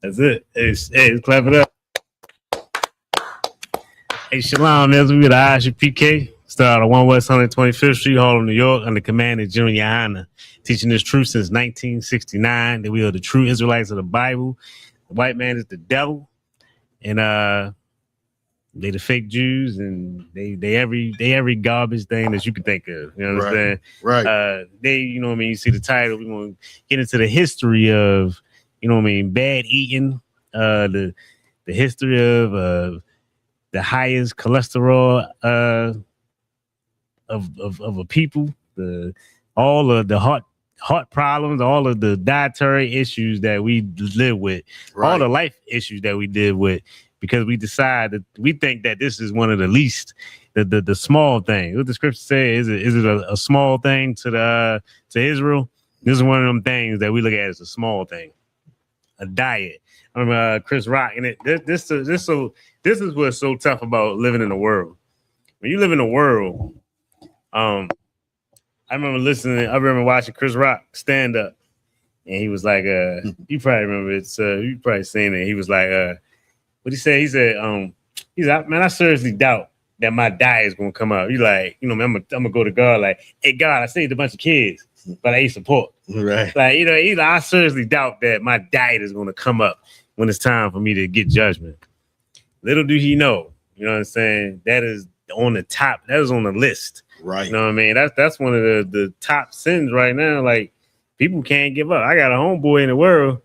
That's it. Hey, clap it up. Hey, Shalom, this we the ISUPK. Started on 1 West 125th Street, Harlem, New York, under command of General Yohana, teaching this truth since 1969 that we are the true Israelites of the Bible. The white man is the devil, and they the fake Jews, and they every garbage thing that you could think of. You know what I'm saying? Right. They, you know what I mean. You see the title. We want to get into the history of, you know what I mean, bad eating. The history of the highest cholesterol of a people. All of the heart problems, all of the dietary issues that we live with, all the life issues that we live with, because we decide that we think that this is one of the least, the small things. What the scripture say, is it a small thing to Israel? This is one of them things that we look at as a small thing, a diet. I remember Chris Rock, and this is what's so tough about living in the world. When you live in the world, I remember watching Chris Rock stand up, and he was like, you probably remember it, so you probably seen it. He was like, what he said? He said, man, I seriously doubt that my diet is gonna come out. You like, you know, I'm gonna go to God like, hey God, I saved a bunch of kids, but I ate some pork. Right. Like, you know, I seriously doubt that my diet is gonna come up when it's time for me to get judgment. Little do he know, you know what I'm saying? That is on the top, that is on the list. Right. You know what I mean? That's one of the top sins right now. Like, people can't give up. I got a homeboy in the world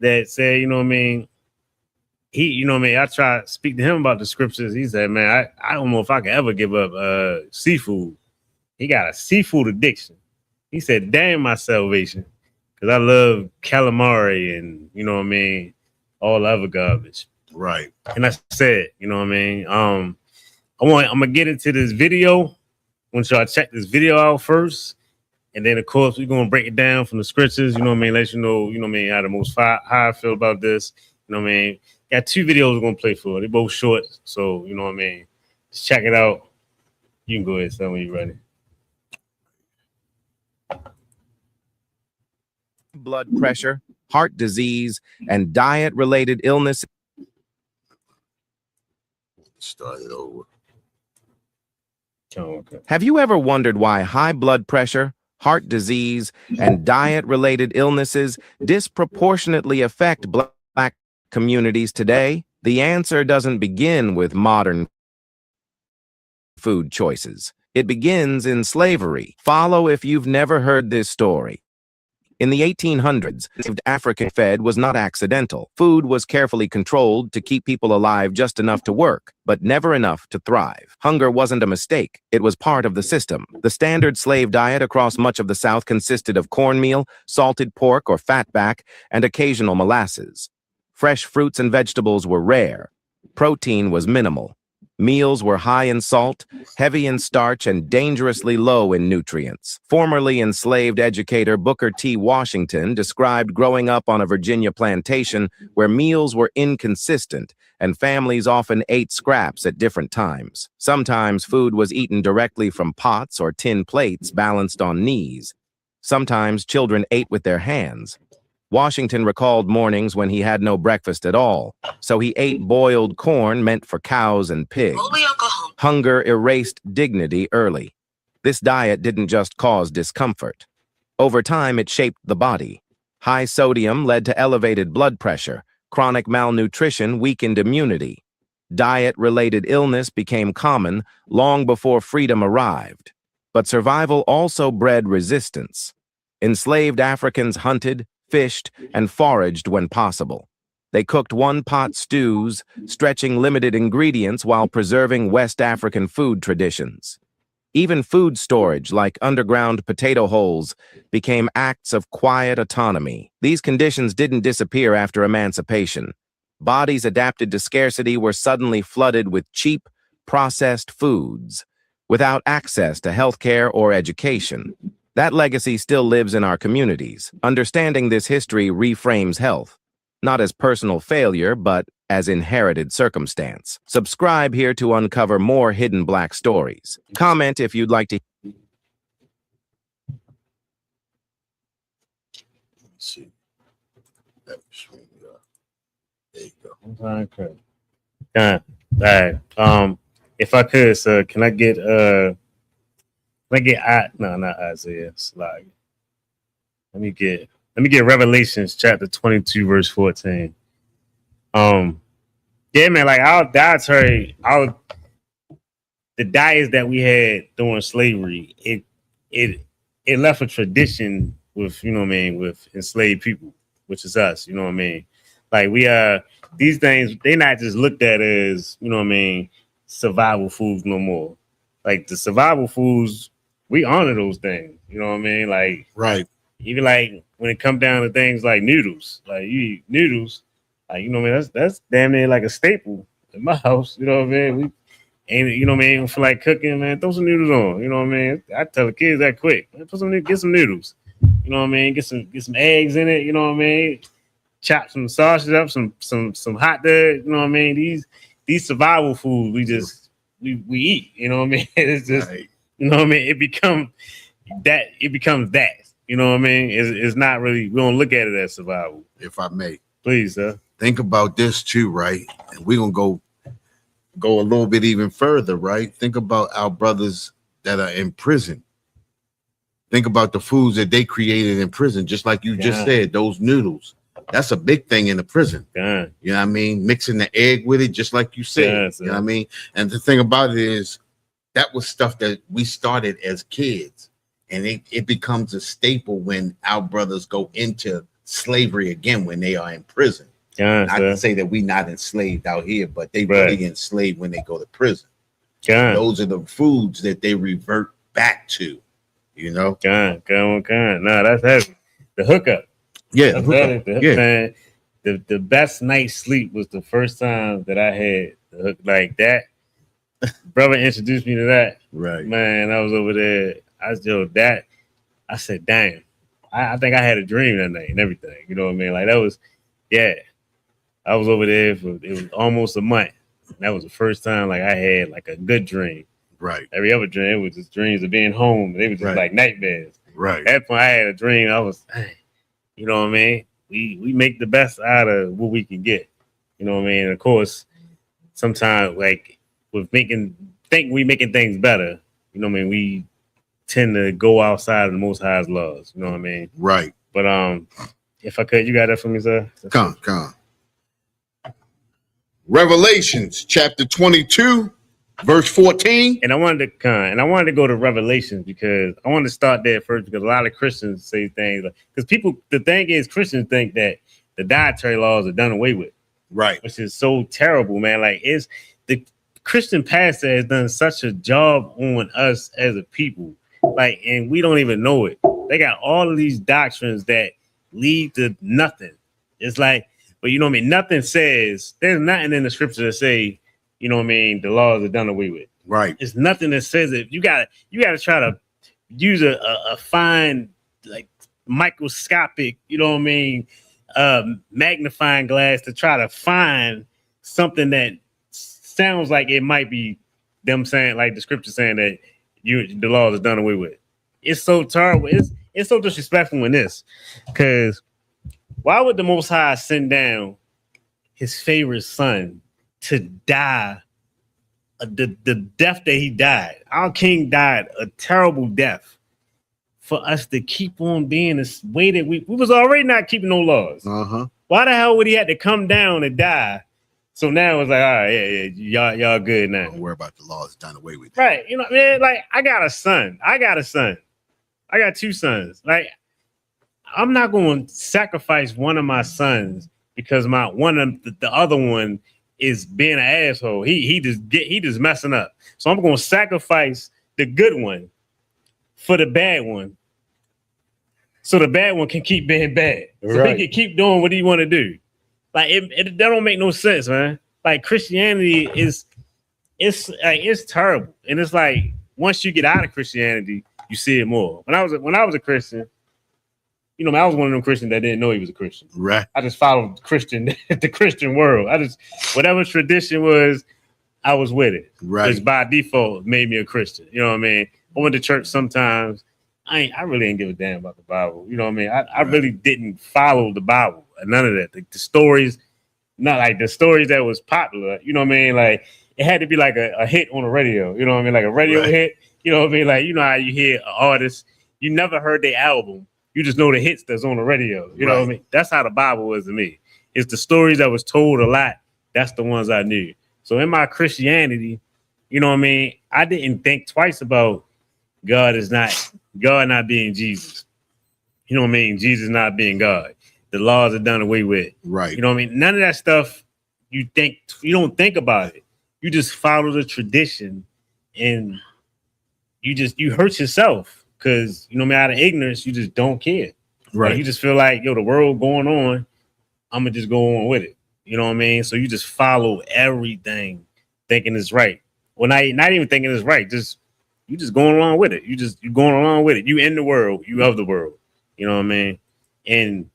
that said, you know what I mean? He, you know what I mean? I tried to speak to him about the scriptures. He said, man, I don't know if I can ever give up seafood. He got a seafood addiction. He said, damn my salvation. Because I love calamari and, you know what I mean, all the other garbage. Right. And I said, you know what I mean? I'm gonna get into this video. I want y'all to check this video out first. And then, of course, we're going to break it down from the scriptures, you know what I mean? Let you know, you know what I mean, how I feel about this. You know what I mean? Got two videos we're going to play for. They're both short. So, you know what I mean? Just check it out. You can go ahead, son, when you're ready. Blood pressure, heart disease, and diet-related illness. Start it over. Oh, okay. Have you ever wondered why high blood pressure, heart disease, and diet-related illnesses disproportionately affect Black communities today? The answer doesn't begin with modern food choices. It begins in slavery. Follow if you've never heard this story. In the 1800s, African fed was not accidental. Food was carefully controlled to keep people alive just enough to work, but never enough to thrive. Hunger wasn't a mistake. It was part of the system. The standard slave diet across much of the South consisted of cornmeal, salted pork or fatback, and occasional molasses. Fresh fruits and vegetables were rare. Protein was minimal. Meals were high in salt, heavy in starch, and dangerously low in nutrients. Formerly enslaved educator Booker T. Washington described growing up on a Virginia plantation where meals were inconsistent and families often ate scraps at different times. Sometimes food was eaten directly from pots or tin plates balanced on knees. Sometimes children ate with their hands. Washington recalled mornings when he had no breakfast at all, so he ate boiled corn meant for cows and pigs. Hunger erased dignity early. This diet didn't just cause discomfort. Over time, it shaped the body. High sodium led to elevated blood pressure. Chronic malnutrition weakened immunity. Diet-related illness became common long before freedom arrived. But survival also bred resistance. Enslaved Africans hunted, fished, and foraged when possible. They cooked one-pot stews, stretching limited ingredients while preserving West African food traditions. Even food storage, like underground potato holes, became acts of quiet autonomy. These conditions didn't disappear after emancipation. Bodies adapted to scarcity were suddenly flooded with cheap, processed foods, without access to healthcare or education. That legacy still lives in our communities. Understanding this history reframes health, not as personal failure, but as inherited circumstance. Subscribe here to uncover more hidden Black stories. Comment if you'd like to. Let's see. That was sweet, yeah. All right. If I could, sir, can I get no, not Isaiah. Slide. Let me get Revelations chapter 22, verse 14. Yeah, man, like our dietary, the diets that we had during slavery, it left a tradition with, you know what I mean, with enslaved people, which is us, you know what I mean? Like we these things, they not just looked at as, you know what I mean, survival foods no more. Like the survival foods, we honor those things, you know what I mean? Like Right. even like when it comes down to things like noodles, like you eat noodles, like you know what I mean, that's damn near like a staple in my house, you know what I mean? We ain't, you know what I mean, feel like cooking, man, throw some noodles on, you know what I mean? I tell the kids that quick, man, get some noodles, you know what I mean? Get some eggs in it, you know what I mean? Chop some sausage up, some hot dog, you know what I mean? These survival foods we eat, you know what I mean? It's just Right. you know what I mean? It becomes that, you know what I mean? It's not really, we don't look at it as survival. If I may, Please, sir. think about this too, right? And we're gonna go a little bit even further, right? Think about our brothers that are in prison. Think about the foods that they created in prison, just like you just said, those noodles. That's a big thing in the prison. Yeah. You know what I mean? Mixing the egg with it, just like you said. You know what I mean? And the thing about it is that was stuff that we started as kids. And it becomes a staple when our brothers go into slavery again when they are in prison. Not to say that we not enslaved out here, but they really enslaved when they go to prison. Those are the foods that they revert back to, you know? No, that's heavy. The hookup. Yeah, the hookup. Man, the best night's sleep was the first time that I had the hook like that. Brother introduced me to that. Right. Man, I was over there. I said, damn. I think I had a dream that night and everything. You know what I mean? Like that was, yeah. I was over there for it was almost a month. That was the first time like I had like a good dream. Right. Every other dream was just dreams of being home. They were just like nightmares. Right. At that point, I had a dream. I was, you know what I mean? We make the best out of what we can get. You know what I mean? And of course, sometimes like with making things better. You know what I mean? We tend to go outside of the Most High's laws. You know what I mean? Right. But if I could, you got that for me, sir? Come. Revelations chapter 22, verse 14. And I wanted to go to Revelations because I wanted to start there first because a lot of Christians say things like, because the thing is Christians think that the dietary laws are done away with. Right. Which is so terrible, man. Like it's the Christian pastor has done such a job on us as a people. Like, and we don't even know it. They got all of these doctrines that lead to nothing. It's like, but you know what I mean? Nothing says, there's nothing in the scripture that say, you know what I mean, the laws are done away with. Right. It's nothing that says it. You gotta try to use a fine, like microscopic, you know what I mean, magnifying glass to try to find something that sounds like it might be them saying, like the scripture saying that the laws are done away with. It's so terrible. It's so disrespectful in this, because why would the Most High send down his favorite son to die the death that he died? Our king died a terrible death for us to keep on being this way that we was already not keeping no laws. Why the hell would he have to come down and die? So now it's like, all right, yeah, y'all good now. Don't worry about the laws done away with. Right. You know, man, like I got a son. I got two sons. Like, I'm not going to sacrifice one of my sons because the other one is being an asshole. He just messing up. So I'm going to sacrifice the good one for the bad one, so the bad one can keep being bad. So he can keep doing what he want to do. Like that don't make no sense, man. Like Christianity it's terrible, and it's like once you get out of Christianity, you see it more. When I was a Christian, you know, I was one of them Christians that didn't know he was a Christian. Right. I just followed the Christian world. Whatever tradition was, I was with it. Right. Which by default made me a Christian. You know what I mean? I went to church sometimes. I really didn't give a damn about the Bible. You know what I mean? I really didn't follow the Bible. None of that. The stories, not like the stories that was popular. You know what I mean? Like it had to be like a hit on the radio. You know what I mean? Like a radio hit. You know what I mean? Like you know how you hear an artist, you never heard their album. You just know the hits that's on the radio. You know what I mean? That's how the Bible was to me. It's the stories that was told a lot. That's the ones I knew. So in my Christianity, you know what I mean? I didn't think twice about God not being Jesus. You know what I mean? Jesus not being God. The laws are done away with. Right. You know what I mean? None of that stuff you don't think about it. You just follow the tradition and you hurt yourself. Because, you know, out of ignorance, you just don't care. Right. Like, you just feel like, the world going on, I'm going to just go on with it. You know what I mean? So you just follow everything thinking it's right. Well, not even thinking it's right. You just going along with it. You're going along with it. You in the world. You of the world. You know what I mean? And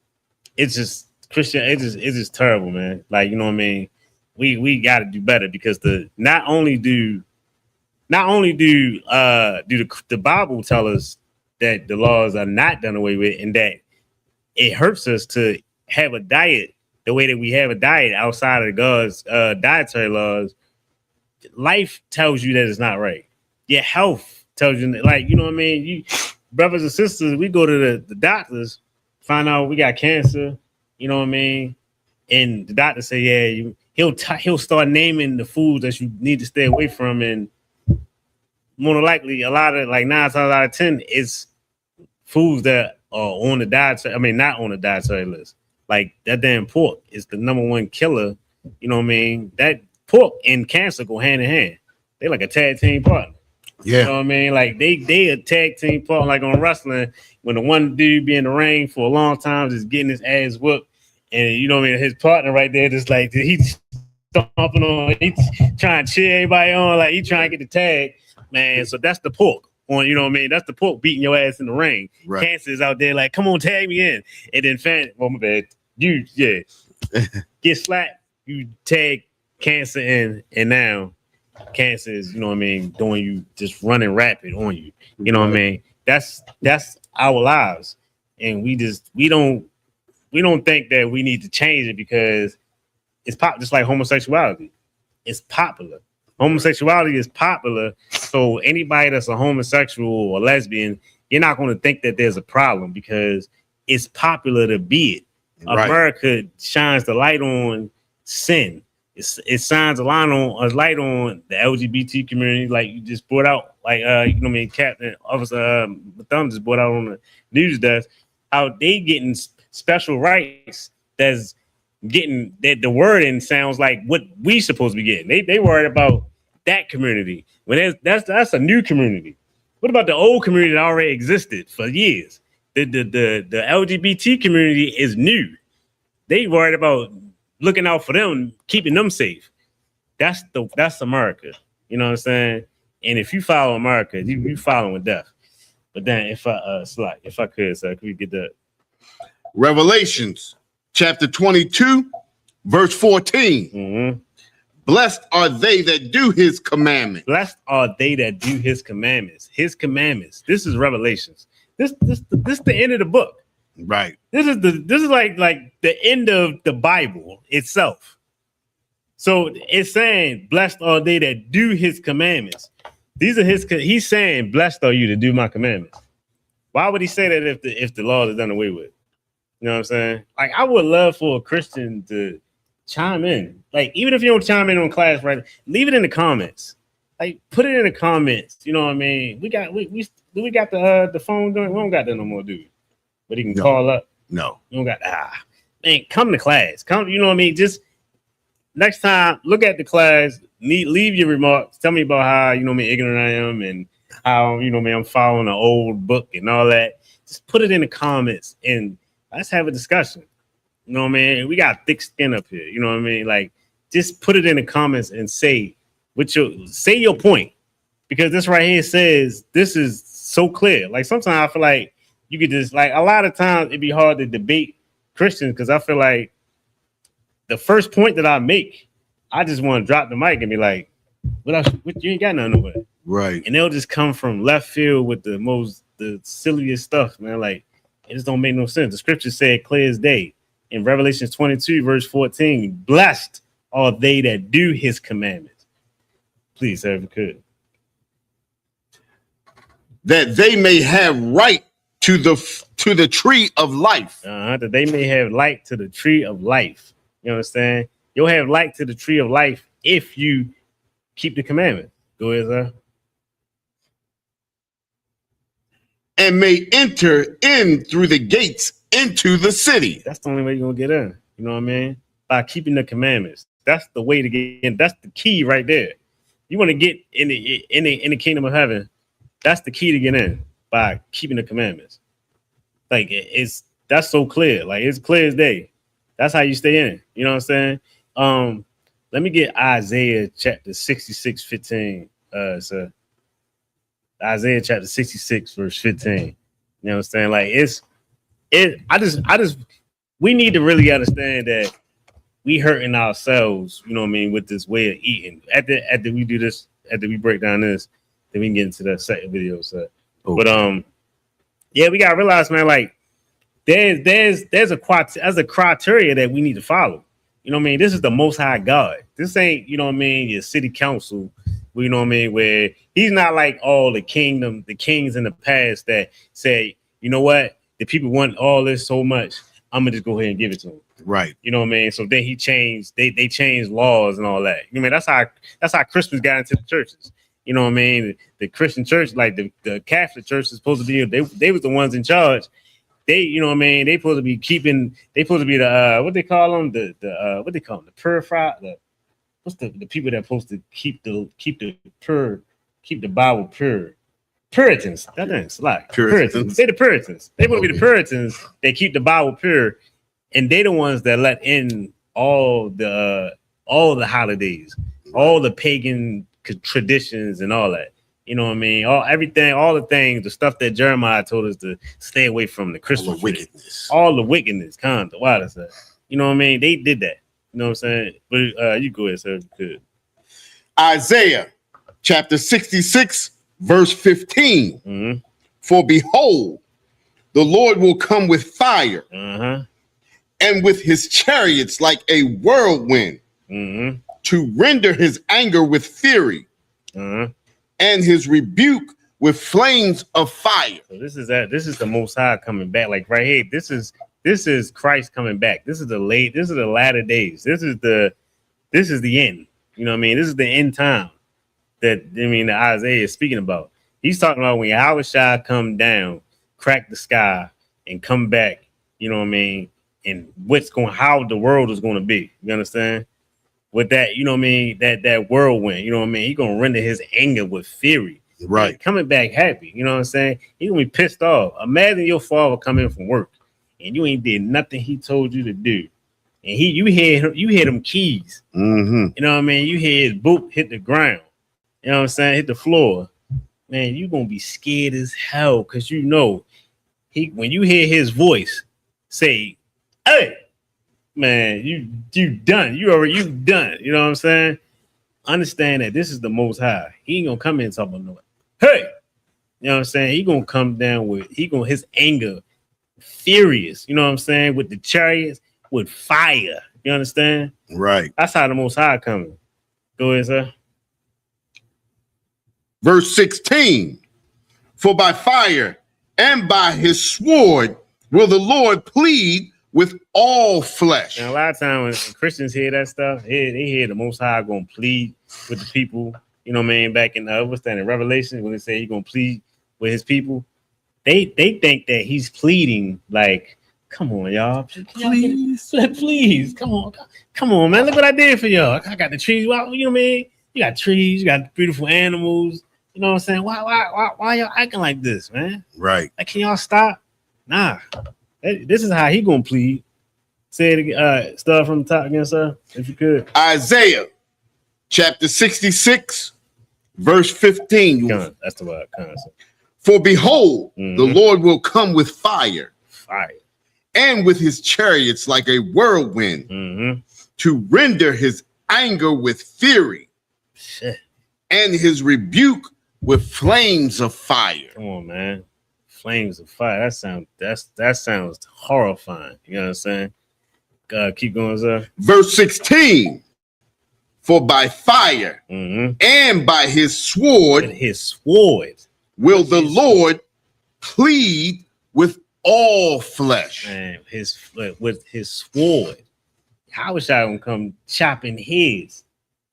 it's just, Christian, it's just terrible, man. Like, you know what I mean? We got to do better because not only do the Bible tell us that the laws are not done away with and that it hurts us to have a diet the way that we have a diet outside of God's dietary laws. Life tells you that it's not right. Your health tells you, like, you know what I mean? You brothers and sisters, we go to the doctors, find out we got cancer, you know what I mean? And the doctor say, yeah, he'll start naming the foods that you need to stay away from, and more than likely, a lot of, like 9 times out of 10, it's foods that are on the dietary. I mean, not on the dietary list. Like that damn pork is the number one killer. You know what I mean? That pork and cancer go hand in hand. They like a tag team partner. Yeah. You know what I mean? Like they a tag team partner. Like on wrestling, when the one dude be in the ring for a long time, just getting his ass whooped, and you know what I mean, his partner right there, just like he's stomping on, he's trying to cheer everybody on, like he trying to get the tag. Man, so that's the pork on, you know what I mean? That's the pork beating your ass in the ring. Right. Cancer is out there like, come on, tag me in. And then my bad. You get slapped, you tag cancer in, and now cancer is, you know what I mean, doing you just running rapid on you. You know what I mean? That's our lives. And we don't think that we need to change it because it's just like homosexuality. It's popular. Homosexuality is popular, so anybody that's a homosexual or lesbian, you're not going to think that there's a problem because it's popular to be it. Right. America shines the light on sin. It shines a light on the LGBT community, like you just brought out, like you know what I mean, Captain Officer Thumb just brought out on the news desk, how they getting special rights that's getting that the wording sounds like what we supposed to be getting. They worried about that community when that's a new community. What about the old community that already existed for years? The LGBT community is new. They worried about looking out for them, keeping them safe. That's America. You know what I'm saying? And if you follow America, you following death. But then if I could, sir, could we get that? Revelations chapter 22, verse 14. Mm-hmm. Blessed are they that do his commandments. Blessed are they that do his commandments. His commandments. This is Revelations. This the end of the book. Right. This is like the end of the Bible itself. So it's saying, blessed are they that do his commandments. These are he's saying, blessed are you to do my commandments. Why would he say that if the law is done away with? You know what I'm saying? Like, I would love for a Christian to chime in. Like, even if you don't chime in on class, right? Leave it in the comments. Like, put it in the comments. You know what I mean? We got the phone doing. We don't got that no more, dude. But he can call up. No, you don't got man. Come to class. Come. You know what I mean? Just next time, look at the class. Leave your remarks. Tell me about how ignorant I am and how I'm following an old book and all that. Just put it in the comments and let's have a discussion. You know what I mean? We got thick skin up here. You know what I mean? Like, just put it in the comments and say your point, because this right here says this is so clear. Like, sometimes I feel like you could just, like, a lot of times it'd be hard to debate Christians because I feel like the first point that I make, I just want to drop the mic and be like, what else? You ain't got nothing over it. Right. And they'll just come from left field with the silliest stuff, man. Like, it just don't make no sense. The scripture said clear as day. in Revelation 22, verse 14, blessed are they that do his commandments. Please, sir, if you could. That they may have right to the tree of life. That they may have light to the tree of life. You understand? You'll have light to the tree of life if you keep the commandment. Go ahead, sir. And may enter in through the gates into the city. That's the only way you're gonna get in. You know what I mean? By keeping the commandments. That's the way to get in. That's the key right there. You want to get in the kingdom of heaven. That's the key to get in, by keeping the commandments. Like that's so clear. Like it's clear as day. That's how you stay in. You know what I'm saying? Let me get Isaiah chapter 66, 15. So Isaiah chapter 66, verse 15. You know what I'm saying? Like I just we need to really understand that we hurting ourselves, you know what I mean, with this way of eating. After we do this, after we break down this, then we can get into the second video. So okay. But yeah, we gotta realize, man, like there's a criteria that we need to follow. You know what I mean? This is the Most High God. This ain't, you know what I mean, your city council, you know what I mean, where he's not like all the kings in the past that say, you know what, the people want all this so much, I'm gonna just go ahead and give it to them. Right. You know what I mean? So then he changed, they changed laws and all that. You know what I mean? That's how Christmas got into the churches. You know what I mean? The Christian church, like the Catholic church is supposed to be, they was the ones in charge. They, you know what I mean? They supposed to be the what they call them? What they call them? The purified, what's the people that supposed to keep the Bible pure? Puritans. That ain't like Puritans. They the Puritans. They want to be the Puritans. They keep the Bible pure, and they the ones that let in all the holidays, all the pagan traditions and all that. You know what I mean? All the things, the stuff that Jeremiah told us to stay away from, the Christmas wickedness, all the wickedness, kind of wild stuff. You know what I mean? They did that. You know what I'm saying? But you go ahead, sir. Good. Isaiah chapter 66, verse 15. Mm-hmm. For behold, the Lord will come with fire, and with his chariots like a whirlwind, to render his anger with fury, and his rebuke with flames of fire. So this is the Most High coming back. Like right here, this is Christ coming back. This is the latter days. This is the end. You know what I mean? This is the end time that Isaiah is speaking about. He's talking about when Yahushua come down, crack the sky, and come back. You know what I mean? And how the world is going to be. You understand? With that, you know what I mean? That whirlwind, you know what I mean? He's gonna render his anger with fury. Right. He's coming back happy. You know what I'm saying? He's gonna be pissed off. Imagine your father coming from work and you ain't did nothing he told you to do. And you hear them keys. You know what I mean? You hear his boot hit the ground. You know what I'm saying? Hit the floor. Man, you're gonna be scared as hell because you know when you hear his voice say, hey. Man, you done. You done. You know what I'm saying? Understand that this is the Most High. He ain't gonna come in and talk about no. Hey, you know what I'm saying? He gonna come down with his anger furious. You know what I'm saying? With the chariots, with fire. You understand? Right. That's how the Most High coming. Go ahead, sir. Verse 16. For by fire and by his sword will the Lord plead with all flesh. And a lot of times when Christians hear that stuff, they hear the Most High gonna plead with the people. You know what I mean? Back in in Revelation, when they say he's gonna plead with his people, they think that he's pleading like, come on, y'all, please, come on, man, look what I did for y'all. I got the trees. You know what I mean? You got trees, you got beautiful animals. You know what I'm saying? Why y'all acting like this, man? Right. Like, can y'all stop? Nah. This is how he gonna plead. Say it again. Start from the top again, sir, if you could. Isaiah chapter 66, verse 15. That's the word. For behold, the Lord will come with fire, and with his chariots like a whirlwind, to render his anger with fury, and his rebuke with flames of fire. Come on, man. Flames of fire. That sounds horrifying. You know what I'm saying? Keep going, sir. Verse 16. For by fire and by his sword, will the Lord plead with all flesh. Man, with his sword. How wish I would come chopping heads.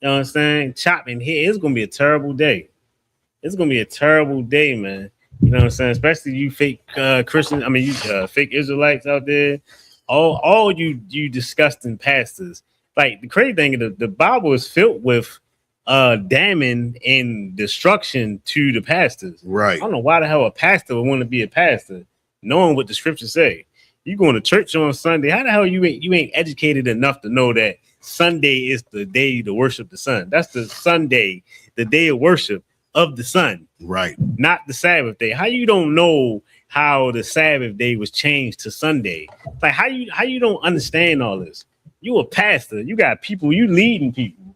You know what I'm saying? Chopping heads. It's gonna be a terrible day. It's gonna be a terrible day, man. You know what I'm saying? Especially you fake Christians. I mean, you fake Israelites out there. All you disgusting pastors. Like the crazy thing, the Bible is filled with damning and destruction to the pastors. Right. I don't know why the hell a pastor would want to be a pastor, knowing what the scriptures say. You going to church on Sunday? How the hell you ain't educated enough to know that Sunday is the day to worship the sun? That's the Sunday, the day of worship of the sun, right? Not the Sabbath day. How you don't know how the Sabbath day was changed to Sunday? Like how you don't understand all this? You a pastor, you got people, you leading people.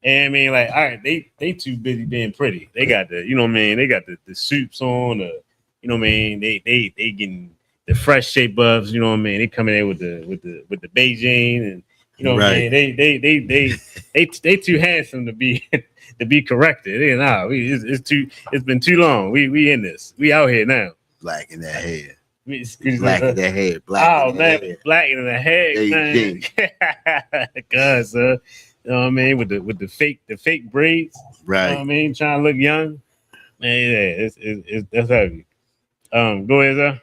And I mean, like, all right, they too busy being pretty. They got the, you know what I mean, they got the suits on, you know what I mean, they getting the fresh shape buffs, you know what I mean? They coming in with the Beijing, and you know what I mean, they too handsome to be to be corrected. It's been too long. We in this. We out here now. Black in that hair. Black in that hair. Black in the head, man. God, sir. You know what I mean? With the fake braids. Right. You know what I mean? Trying to look young. Man, yeah, it's that's heavy. Go ahead, sir.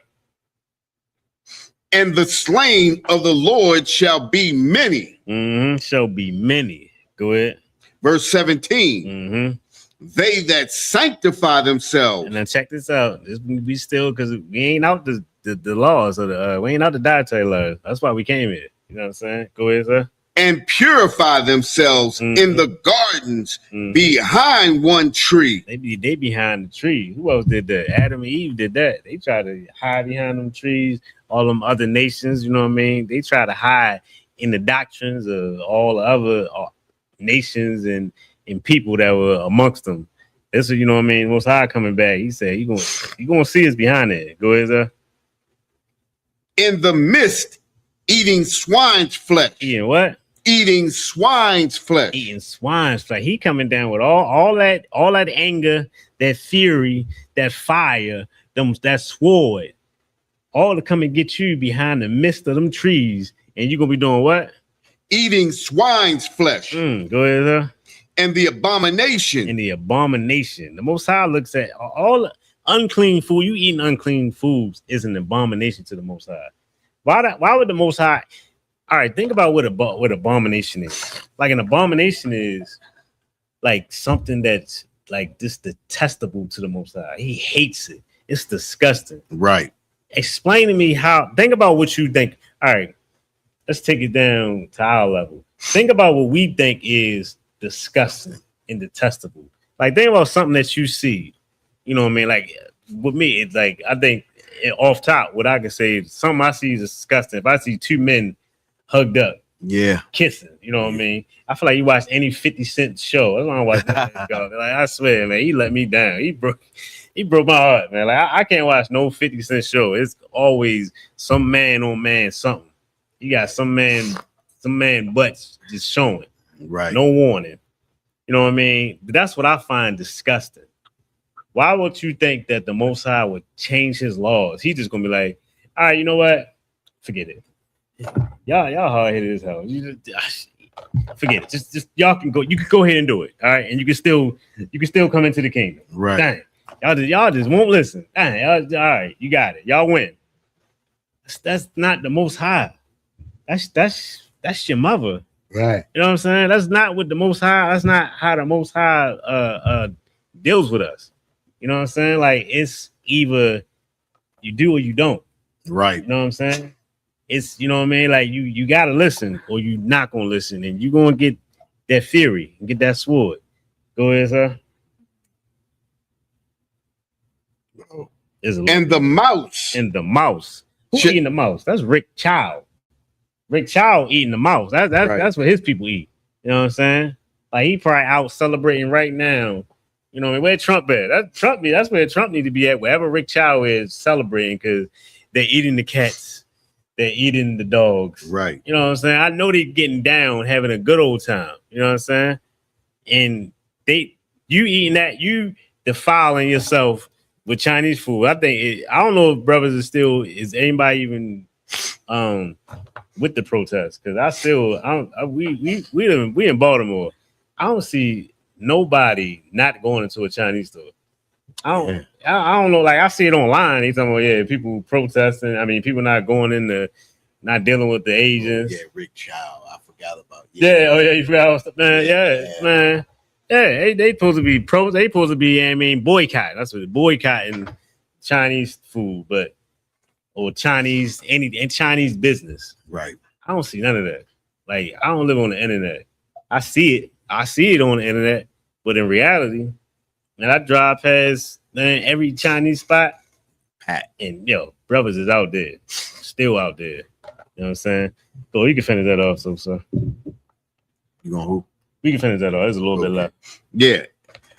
And the slain of the Lord shall be many. Shall be many. Go ahead. Verse 17. They that sanctify themselves. And now check this out. We still, because we ain't out the laws of we ain't out the dietary laws. That's why we came here. You know what I'm saying? Go ahead, sir. And purify themselves in the gardens behind one tree. They behind the tree. Who else did that? Adam and Eve did that. They tried to hide behind them trees. All them other nations, you know what I mean? They try to hide in the doctrines of all the other nations and people that were amongst them. This is, you know what I mean? Most High coming back. He said, you gonna see us behind it. Go ahead, sir. In the midst, eating swine's flesh. Eating what? Eating swine's flesh. Eating swine's flesh. He coming down with all that anger, that fury, that fire, that sword. All to come and get you behind the midst of them trees, and you're gonna be doing what? Eating swine's flesh. Go ahead, sir. And the abomination. The Most High looks at all unclean food. You eating unclean foods is an abomination to the Most High. Why would the Most High? All right, think about what abomination is. Like an abomination is like something that's like this detestable to the Most High. He hates it. It's disgusting. Right. Explain to me how. Think about what you think. All right, let's take it down to our level. Think about what we think is disgusting and detestable. Like think about something that you see. You know what I mean? Like with me, it's like I think off top, what I can say, something I see is disgusting. If I see two men hugged up, kissing, you know what I mean? I feel like you watch any 50 Cent show. That's why I watch that. Like I swear, man, he let me down. He broke my heart, man. Like I can't watch no 50 Cent show. It's always some man on man something. You got some man butts just showing. Right. No warning. You know what I mean? But that's what I find disgusting. Why would you think that the Most High would change his laws? He's just gonna be like, all right, you know what? Forget it. Y'all hard-headed as hell. You just forget it. Just y'all can go. You can go ahead and do it. All right, and you can still come into the kingdom. Right. Dang. Y'all just won't listen. Dang. All right, you got it. Y'all win. That's not the Most High. That's your mother. Right. You know what I'm saying? That's not what the Most High. That's not how the Most High deals with us. You know what I'm saying? Like it's either you do or you don't. Right. You know what I'm saying? It's, you know what I mean? Like you gotta listen or you not gonna listen, and you're gonna get that fury and get that sword. Go ahead, sir. And the mouse. Who eating the mouse? That's Rick Child. Rick Child eating the mouse. That's what his people eat. You know what I'm saying? Like he probably out celebrating right now. You know, where Trump at? That's where Trump need to be at. Wherever Rick Child is celebrating, because they're eating the cats. they're eating the dogs. Right. You know what I'm saying? I know they getting down, having a good old time. You know what I'm saying? And you eating that, you defiling yourself with Chinese food. I don't know if brothers is anybody even with the protest, because we in Baltimore. I don't see nobody not going into a Chinese store. I don't know. Like, I see it online. They talking about, people protesting. I mean, people not going in not dealing with the Asians. Rick Chow. I forgot about. You forgot about, man. Man. Yeah, they supposed to be They supposed to be, boycott. That's what boycotting Chinese food, or Chinese Chinese business. Right. I don't see none of that. Like, I don't live on the internet. I see it on the internet, but in reality, and I drive past every Chinese spot, and brothers is out there, still out there. You know what I'm saying? So you can finish that off, sir. You gonna who? We can finish that off. There's a little bit left. Yeah.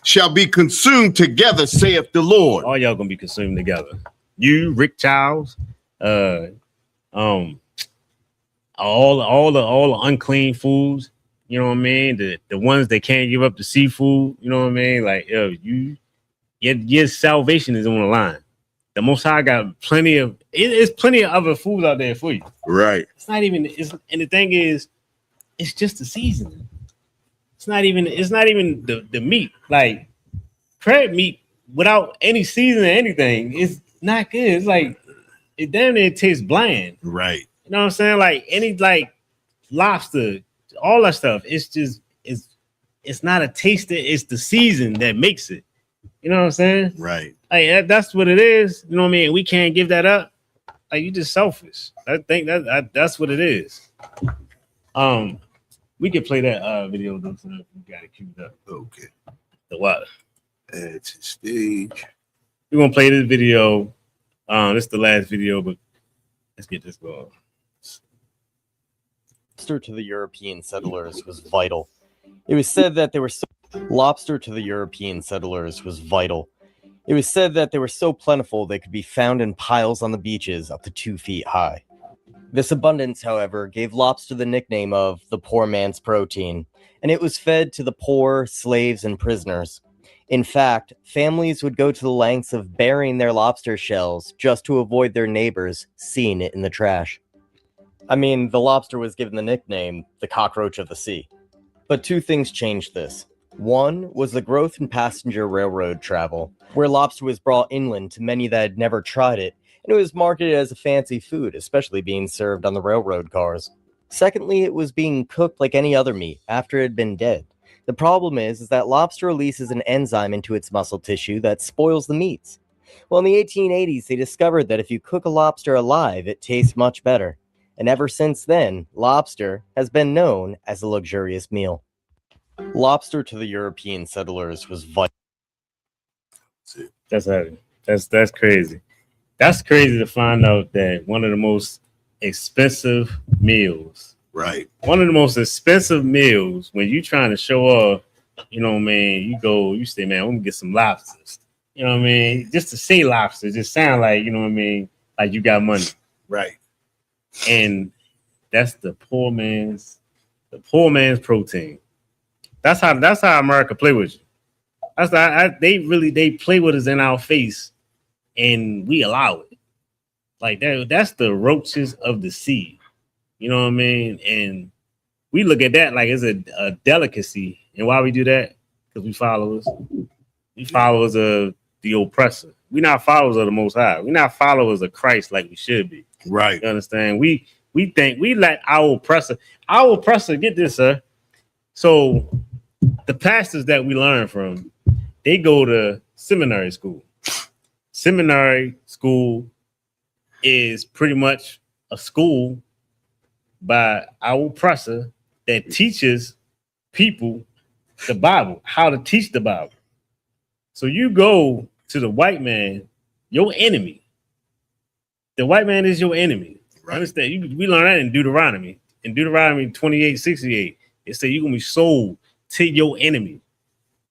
Shall be consumed together, saith the Lord. All y'all gonna be consumed together. You, Rick Childs, all the unclean foods. You know what I mean? The ones that can't give up the seafood. You know what I mean? Like, your salvation is on the line. The Most High got plenty of other foods out there for you. Right. And the thing is, it's just the seasoning. It's not even the meat. Like, crab meat without any seasoning or anything is not good. It's like, it damn near tastes bland. Right. You know what I'm saying? Like, any lobster, all that stuff. It's not a taster. It's the season that makes it. You know what I'm saying? Right. Like, that's what it is. You know what I mean? We can't give that up. Like, you just selfish. I think that's what it is. We could play that video though, so we got it queued up. Okay. The what? Add to stage. We're gonna play this video. This is the last video, but let's get this going. Lobster to the European settlers was vital. It was said that they were lobster to the European settlers was vital. It was said that they were so plentiful they could be found in piles on the beaches up to 2 feet high. This abundance, however, gave lobster the nickname of the poor man's protein, and it was fed to the poor, slaves, and prisoners. In fact, families would go to the lengths of burying their lobster shells just to avoid their neighbors seeing it in the trash. I mean, the lobster was given the nickname the cockroach of the sea. But two things changed this. One was the growth in passenger railroad travel, where lobster was brought inland to many that had never tried it, and it was marketed as a fancy food, especially being served on the railroad cars. Secondly, it was being cooked like any other meat after it had been dead. The problem is that lobster releases an enzyme into its muscle tissue that spoils the meats. Well, in the 1880s, they discovered that if you cook a lobster alive, it tastes much better. And ever since then, lobster has been known as a luxurious meal. Lobster to the European settlers was vital. That's heavy. That's crazy. That's crazy to find out that one of the most expensive meals. Right. One of the most expensive meals when you trying to show off, you know what I mean? You say, man, let me get some lobsters. You know what I mean? Just to say lobster, just sound like, you know what I mean? Like you got money. Right. And that's the poor man's protein. That's how America play with you. That's how they play with us in our face, and we allow it. Like that's the roaches of the sea. You know what I mean? And we look at that like it's a delicacy. And why we do that? Because we followers. We followers of the oppressor. We're not followers of the Most High. We're not followers of Christ like we should be. Right. You understand? We think we let our oppressor, get this, sir. So the pastors that we learn from, they go to seminary school. Seminary school is pretty much a school by our oppressor that teaches people the Bible, how to teach the Bible. So you go to the white man, your enemy. The white man is your enemy. Right. Understand? We learn that in Deuteronomy. In Deuteronomy 28:68, it said you're going to be sold to your enemy.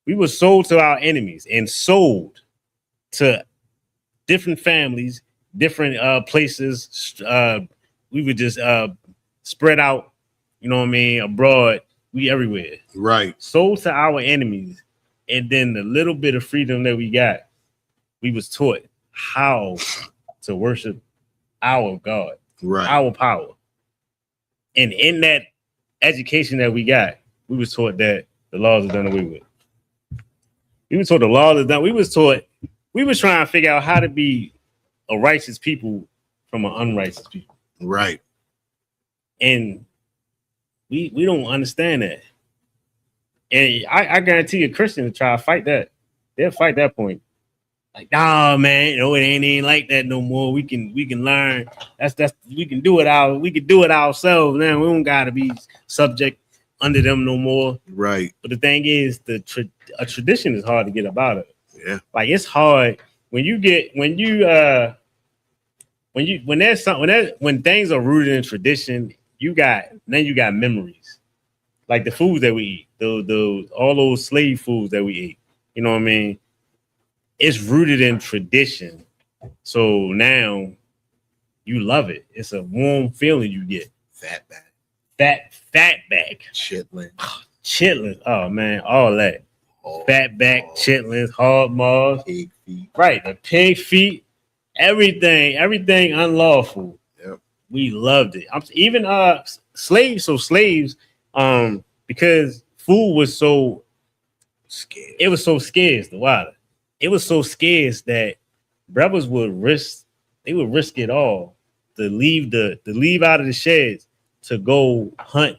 We were sold to our enemies and sold to different families, different places, we would just spread out, you know what I mean, abroad. We everywhere. Right. Sold to our enemies. And then the little bit of freedom that we got, we was taught how to worship our God, Right. our power. And in that education that we got, we was taught that the laws are done away with. We was taught the laws are done. We was taught, we was trying to figure out how to be a righteous people from an unrighteous people. Right. And we don't understand that. And I guarantee you, Christians will try to fight that. They'll fight that point. Like, nah, man, it ain't like that no more. We can learn. That's we can do it ourselves. Now we don't gotta be subject under them no more. Right. But the thing is, a tradition is hard to get about it. Yeah. Like it's hard when things are rooted in tradition. You got memories, like the foods that we eat, all those slave foods that we eat. You know what I mean? It's rooted in tradition. So now you love it. It's a warm feeling you get. Fatback. Chitlins. Oh man, all that. Fatback, chitlins, hog maws. Pig feet. Right, the pig feet, everything unlawful. Yep. We loved it. Even slaves, because food was so scarce. It was so scarce, the water. It was so scarce that brothers would risk it all to leave out of the sheds to go hunt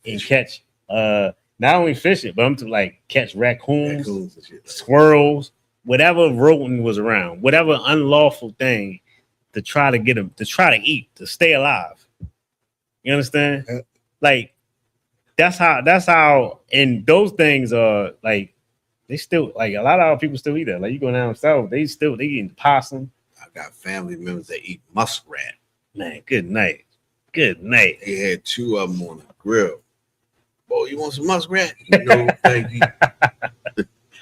and catch not only fishing, but I'm to like catch raccoons and squirrels, whatever rodent was around, whatever unlawful thing to try to get them, to try to eat, to stay alive. You understand? Like that's how, and those things are like, they still, like a lot of our people still eat that. Like you go down south, they eating possum. I got family members that eat muskrat. Man, good night. They had 2 of them on the grill. Boy, you want some muskrat? No, thank you.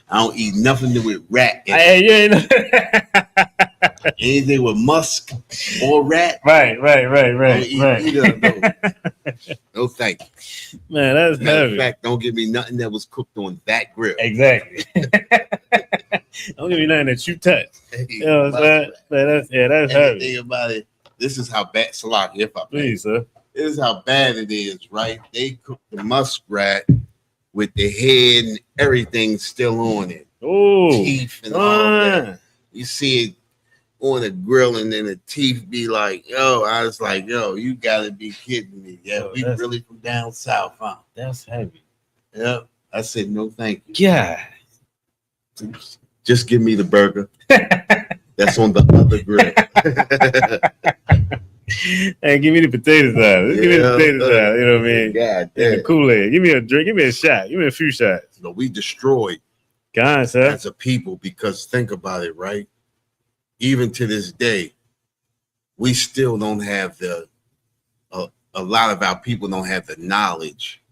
I don't eat nothing with rat. Anything with musk or rat. Right. No, thank you. Man, that's heavy. In fact, don't give me nothing that was cooked on that grill. Exactly. Don't give me nothing that you touch. You know what I'm saying? That's heavy. Think about it. This is how bad, Salaki, if I please, sir. This is how bad it is, right? They cook the muskrat with the head and everything still on it. Oh, teeth and all that. You see it on the grill, and then the teeth be like, yo, I was like, yo, you gotta be kidding me. Yeah, we really from down south, huh? That's heavy. Yep. I said, no, thank you. Yeah. Just give me the burger. That's on the other grill. Hey, give me the potato salad. Give me the potato salad. You know what I mean? God damn. The Kool-Aid. Give me a drink. Give me a shot. Give me a few shots. So we destroyed sir. As a people, because think about it, right? Even to this day, we still don't have a lot of our people don't have the knowledge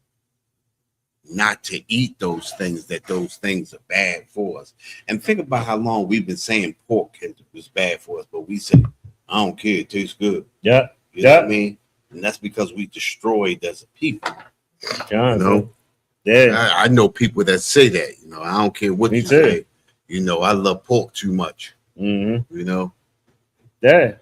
not to eat those things, that those things are bad for us. And think about how long we've been saying pork was bad for us, but we say, I don't care, it tastes good. Yeah. You know what I mean? And that's because we destroyed as a people. You know? Yeah. I know people that say that, you know, I don't care what you say. You know, I love pork too much. Mm-hmm. You know? Yeah.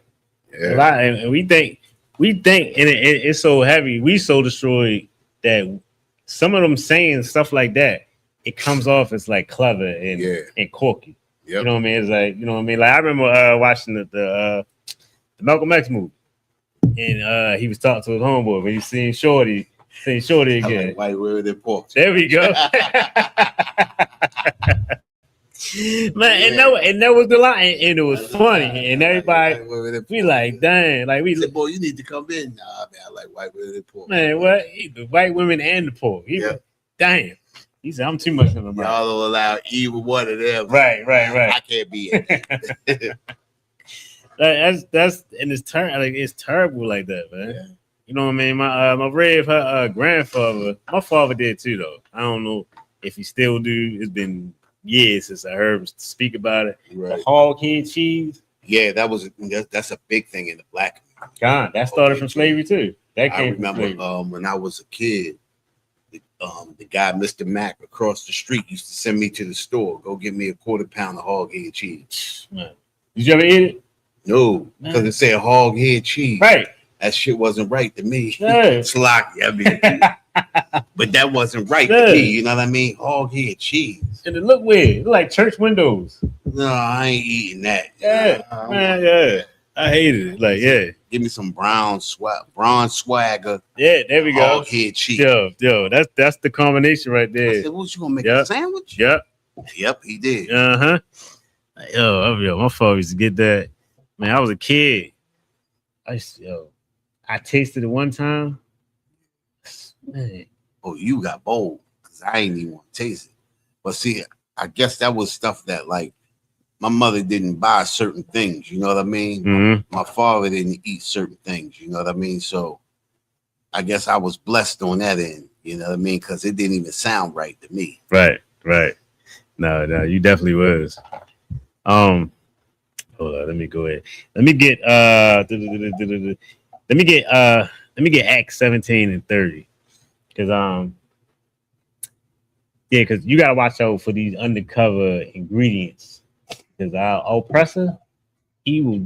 And we think, and it's so heavy, we so destroyed that some of them saying stuff like that, it comes off as like clever and quirky. Yep. You know what I mean? It's like, you know what I mean? Like I remember watching the Malcolm X movie, and he was talking to his homeboy when he seen Shorty again. Like, white women and pork. There we go. Man, and that was the line, and it was funny, and everybody we like, dang, like we said, boy, you need to come in. Nah, man, I like white women and pork. Man, what? The white women and the pork. Damn. He said, I'm too much of a man. Y'all don't allow either one of them. Right. I can't be it. That's and it's terrible like that, man. Yeah. You know what I mean? My Rev, her grandfather, my father did too, though. I don't know if he still do. It's been years since I heard him speak about it. Right. The hog head cheese. Yeah, that's a big thing in the black community. God, that started from slavery too. That I came from remember slavery. when I was a kid, the guy, Mr. Mack, across the street used to send me to the store. Go get me a quarter pound of hog head cheese. Man. Did you ever eat it? No, because it said hog head cheese. Right. That shit wasn't right to me. Yeah. Slocky, I mean, but that wasn't right Yeah. to me. You know what I mean? Hog head cheese. And it looked weird. It looked like church windows. No, I ain't eating that. Yeah, Nah, man, yeah. I hated it. Like, yeah. Give me some bronze swagger. Yeah, there we go. Hog head cheese. Yo, that's the combination right I there. said, what you gonna make Yep. a sandwich? Yep. Yep, he did. Uh-huh. Yo, my father used to get that. Man, I was a kid. I tasted it one time. Man. Oh, you got bold because I ain't even want to taste it. But see, I guess that was stuff that like my mother didn't buy certain things. You know what I mean? Mm-hmm. My father didn't eat certain things. You know what I mean? So I guess I was blessed on that end. You know what I mean? Because it didn't even sound right to me. Right. No, you definitely was. Hold on, let me go ahead. Let me get Acts 17 and 30. Because because you gotta watch out for these undercover ingredients. Because our oppressor, he will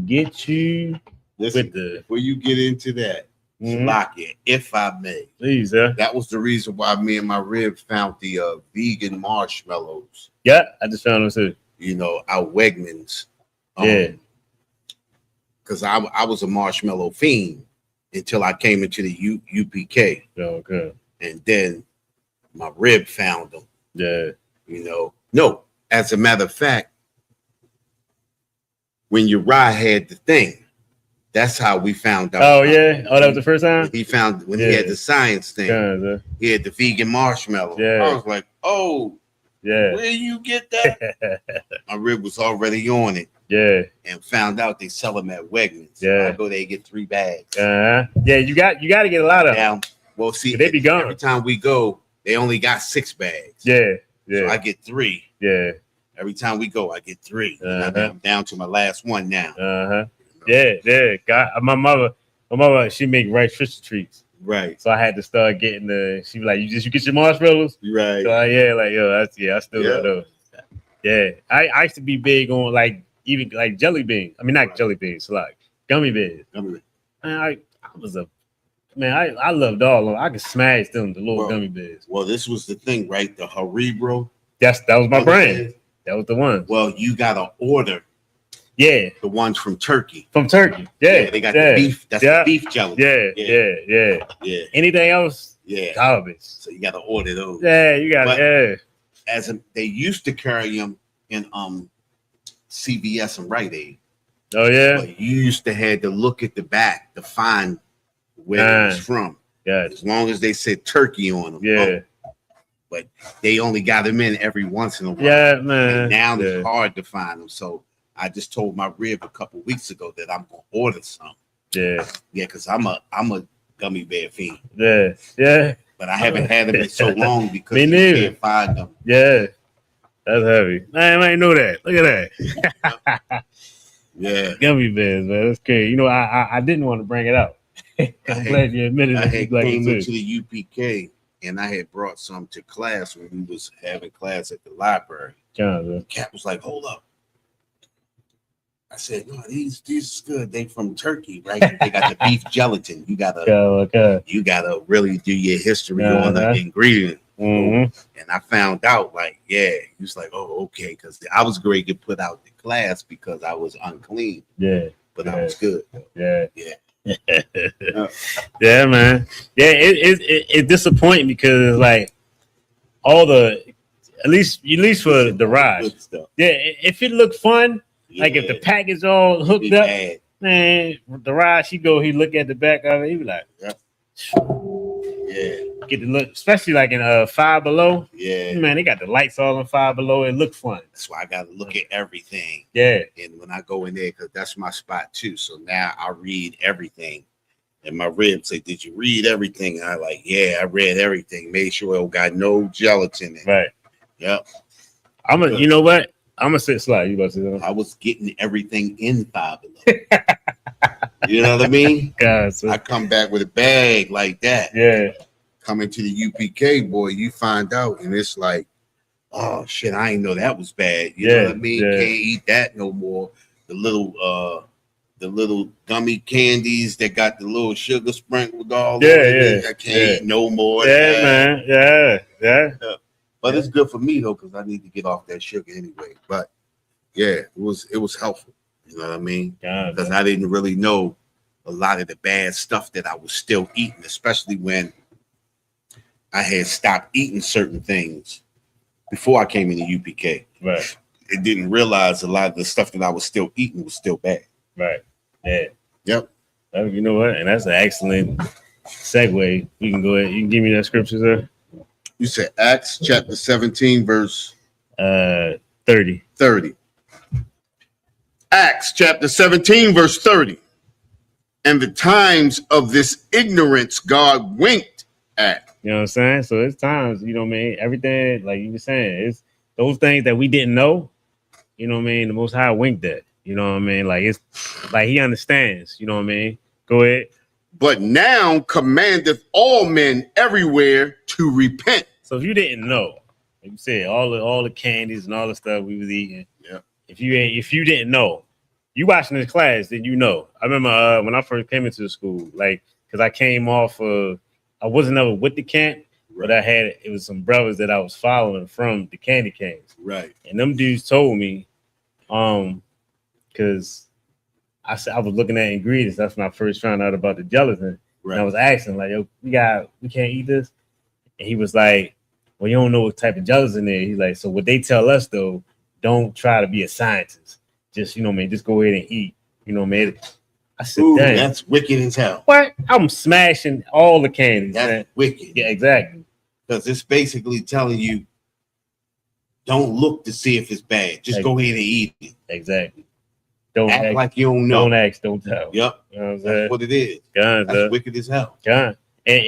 get you Listen, with the before you get into that, Slocky, if I may, please, sir. that was the reason why me and my rib found the vegan marshmallows. Yeah, I just found them too. You know, our Wegmans. Yeah. Because I was a marshmallow fiend until I came into the UPK. Okay. And then my rib found them. Yeah. You know, no, as a matter of fact, when Uriah had the thing, that's how we found out. Oh, yeah. Oh, that was the first time? He found when he had the science thing. Yeah. He had the vegan marshmallow. Yeah. I was like, oh, yeah. Where you get that? My rib was already on it. Yeah. And found out they sell them at Wegmans. Yeah. I go there and get 3 bags. Yeah, you got to get a lot of them. Now, well, see, they be gone. Every time we go, they only got 6 bags. Yeah. So I get 3. Yeah. Every time we go, I get 3. I'm down to my last one now. Yeah. God, my mother, she make Rice Krispie treats. Right. So I had to start getting she be like, you get your marshmallows? Right. So I still got those. Yeah. I used to be big on even jelly beans. I mean, not jelly beans, like gummy bears. Man, I loved all of them. I could smash them, the little gummy bears. Well, this was the thing, right? The Haribo. That was my brand. That was the one. Well, you got to order. Yeah. The ones from Turkey. Yeah. They got the beef. That's the beef jelly. Yeah. Anything else? Yeah. Garbage. So you got to order those. Yeah, you got they used to carry them in CVS and Rite Aid. Oh yeah. But you used to have to look at the back to find where it was from. Yeah. As long as they said turkey on them. Yeah. But they only got them in every once in a while. Yeah, man. And now it's hard to find them. So I just told my rib a couple weeks ago that I'm gonna order some. Yeah. Yeah, because I'm a gummy bear fiend. Yeah. But I haven't had them in so long because you can't find them. Yeah. That's heavy. Man, I didn't know that. Look at that. Yeah. Gummy bears, man. That's crazy. You know, I didn't want to bring it out. I'm glad you admitted it. I had came into the UPK and I had brought some to class when we was having class at the library. Cat was like, hold up. I said, no, these is good. They from Turkey, right? They got the beef gelatin. You gotta really do your history on the ingredient. Mm-hmm. And I found out, he was like, oh, okay, because I was great to put out the class because I was unclean. Yeah. But I was good. Yeah. Yeah, man. Yeah, it's disappointing because all at least for the ride. Yeah, if it looked fun, if the package all hooked up, man, the ride he look at the back of it, he be like, get to look, especially in Five Below. Yeah, man, they got the lights all in Five Below. It look fun. That's why I got to look at everything. Yeah, and when I go in there, because that's my spot too. So now I read everything. And my ribs say, "Did you read everything?" And I I read everything. Made sure it got no gelatin in it. Right. Yep. You know what? I'm gonna sit slide. You about to say something? I was getting everything in Five Below. You know what I mean? God, so, I come back with a bag like that. yeah. Coming to the UPK, boy, you find out, and it's like, oh shit, I didn't know that was bad. You know what I mean? Yeah. Can't eat that no more. The little gummy candies that got the little sugar sprinkled all over it. I can't eat no more. Yeah, man. Yeah. But it's good for me though, because I need to get off that sugar anyway. But yeah, it was helpful. You know what I mean? Because I didn't really know a lot of the bad stuff that I was still eating, especially when I had stopped eating certain things before I came into UPK. Right. It didn't realize a lot of the stuff that I was still eating was still bad. Right. Yeah. Yep. You know what? And that's an excellent segue. We can go ahead. You can give me that scripture, sir. You said Acts chapter 17, verse 30. 30. Acts chapter 17, verse 30. And the times of this ignorance God winked at. You know what I'm saying? So it's times, you know what I mean? Everything, like you were saying, it's those things that we didn't know, you know what I mean? The Most High winked at, you know what I mean? Like it's like he understands, you know what I mean? Go ahead. But now commandeth all men everywhere to repent. So if you didn't know, like you said, all the candies and all the stuff we was eating, yeah. If you didn't know, you watching this class, then you know. I remember when I first came into the school, like because I came off of, I wasn't ever with the camp, but it was some brothers that I was following from the candy canes. Right. And them dudes told me, because I was looking at ingredients. That's when I first found out about the gelatin. Right. And I was asking, like, yo, we can't eat this. And he was like, well, you don't know what type of gelatin there. He's like, so what they tell us though, don't try to be a scientist. Just, you know, man, just go ahead and eat. You know, man. I said, ooh, dang, that's wicked as hell. What? I'm smashing all the candies. That's man. Wicked. Yeah, exactly. Because it's basically telling you, don't look to see if it's bad. Just go ahead and eat it. Exactly. Don't act like you don't know. Don't ask, don't tell. Yep. You know what I'm That's saying? what it is. That's wicked as hell. And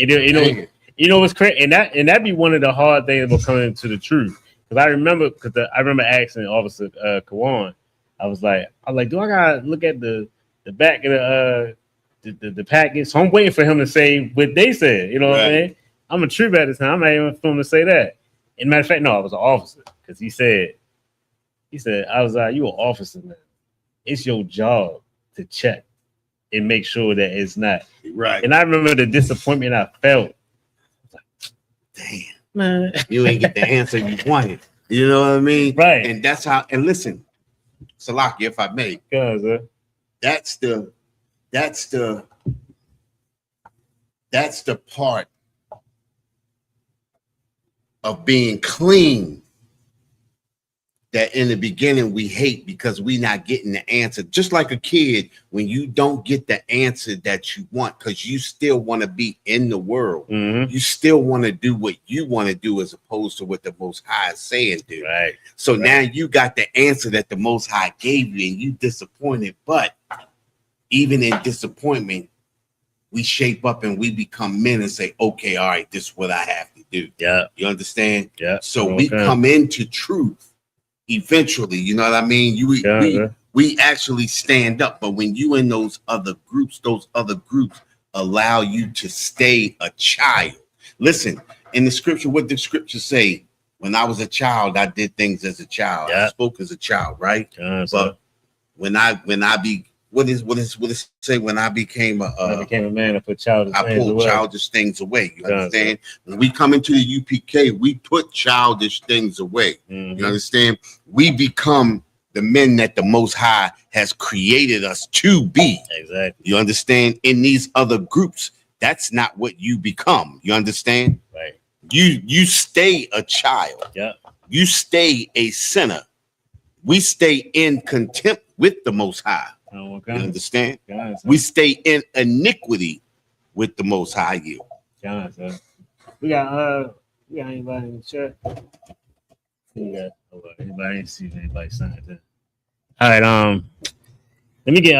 you know what's crazy, and that be one of the hard things about coming to the truth. Because I remember asking Officer Kawan, I was like, do I gotta look at the back of the package? So I'm waiting for him to say what they said. You know what I mean? I'm a trooper at the time. I'm not even for him to say that. And matter of fact, no, I was an officer because he said, I was like, you an officer, man. It's your job to check and make sure that it's not right. And I remember the disappointment I felt. I was like, damn, man, you ain't get the answer you wanted. You know what I mean? Right. And that's how. And listen, Salaki, if I may, that's the part of being clean that in the beginning we hate because we not getting the answer. Just like a kid, when you don't get the answer that you want, because you still want to be in the world. Mm-hmm. You still want to do what you want to do as opposed to what the Most High is saying do. Right. So now you got the answer that the Most High gave you and you disappointed. But even in disappointment, we shape up and we become men and say, okay, all right, this is what I have to do. Yeah. You understand? Yeah. So we come into truth eventually. You know what I mean? We actually stand up. But when you in those other groups allow you to stay a child. Listen, in the scripture, what the scripture say? When I was a child, I did things as a child. I spoke as a child, right? But when I what is it say? When I became a man, I pulled childish things away. You understand? When we come into the UPK, we put childish things away. Mm-hmm. You understand? We become the men that the Most High has created us to be. Exactly. You understand? In these other groups, that's not what you become. You understand? Right. You stay a child. Yeah. You stay a sinner. We stay in contempt with the Most High. You understand? We stay in iniquity with the Most High. You. We got anybody in the chat? Anybody see anybody sign it? All right. Let me get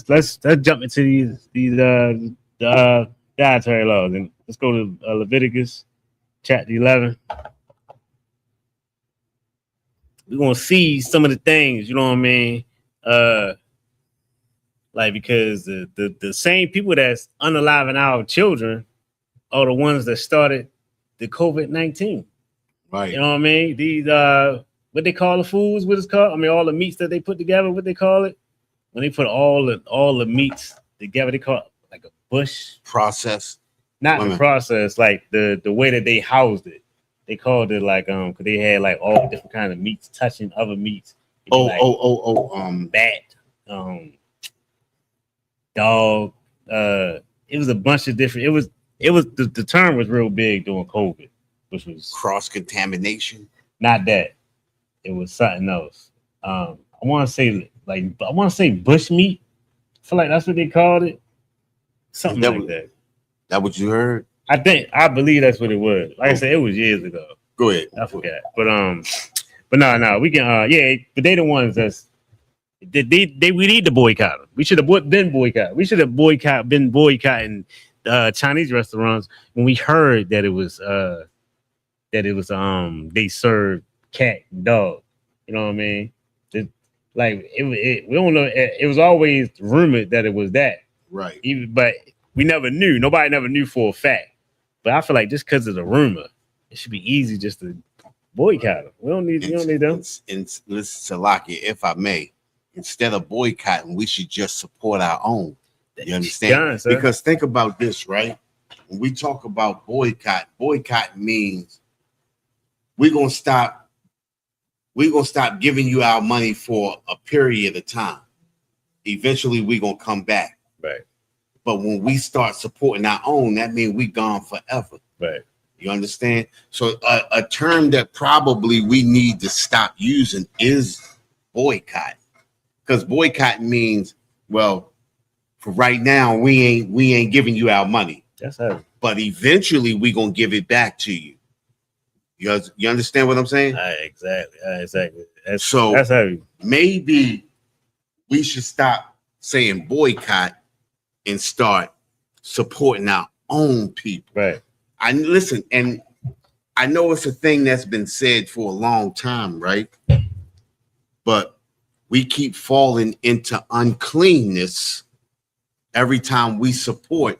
let's jump into these dietary laws and let's go to Leviticus chapter 11. We're gonna see some of the things, you know what I mean, Like, because the same people that's unaliving our children are the ones that started the COVID-19. Right. You know what I mean? These what they call the foods, what it's called? I mean, all the meats that they put together, what they call it? When they put all the meats together, they call it like a bush process. Not the process, like the way that they housed it. They called it like because they had like all different kind of meats touching other meats. Bat, dog. It was a bunch of different. It was the term was real big during COVID, which was cross contamination. Not that. It was something else. I want to say bush meat. I feel like that's what they called it. Something like that. That what you heard? I believe that's what it was. Like I said, it was years ago. Go ahead. I forgot. But no, we can but they the ones that's we need to boycott them. We should have been boycott. We should have been boycotting Chinese restaurants when we heard that it was they served cat and dog. You know what I mean? We don't know. It was always rumored that it was that. Right. But we never knew. Nobody never knew for a fact. But I feel like just because of the rumor, it should be easy just to boycott them. We don't need them. And listen, Salaki, if I may, instead of boycotting, we should just support our own. You understand? Because think about this, right? When we talk about boycott means we're gonna stop giving you our money for a period of time. Eventually, we're gonna come back. Right. But when we start supporting our own, that means we gone forever. Right. You understand? So a term that probably we need to stop using is boycott. Because boycott means, well, for right now, we ain't giving you our money. That's heavy. But eventually we gonna give it back to you. You understand what I'm saying? Exactly. That's heavy. Maybe we should stop saying boycott and start supporting our own people. Right. Listen, and I know it's a thing that's been said for a long time, right? But we keep falling into uncleanness every time we support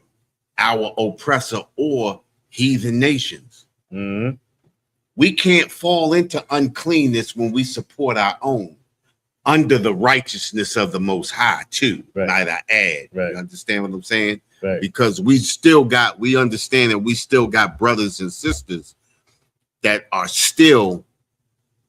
our oppressor or heathen nations. Mm-hmm. We can't fall into uncleanness when we support our own under the righteousness of the Most High, too. Right. Might I add? Right. You understand what I'm saying? Right. Because we understand that we still got brothers and sisters that are still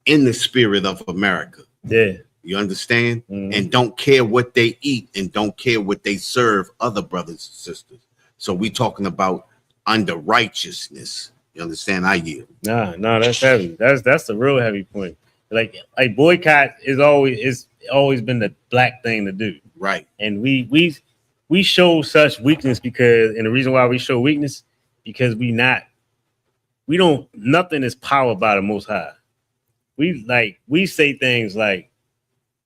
in the spirit of America. Yeah. You understand? Mm-hmm. And don't care what they eat and don't care what they serve other brothers and sisters. So we talking about under righteousness. You understand? I yield. No, that's heavy. That's a real heavy point. Like boycott is always been the black thing to do. Right. And we show such weakness and the reason why we show weakness because nothing is powered by the Most High. We say things like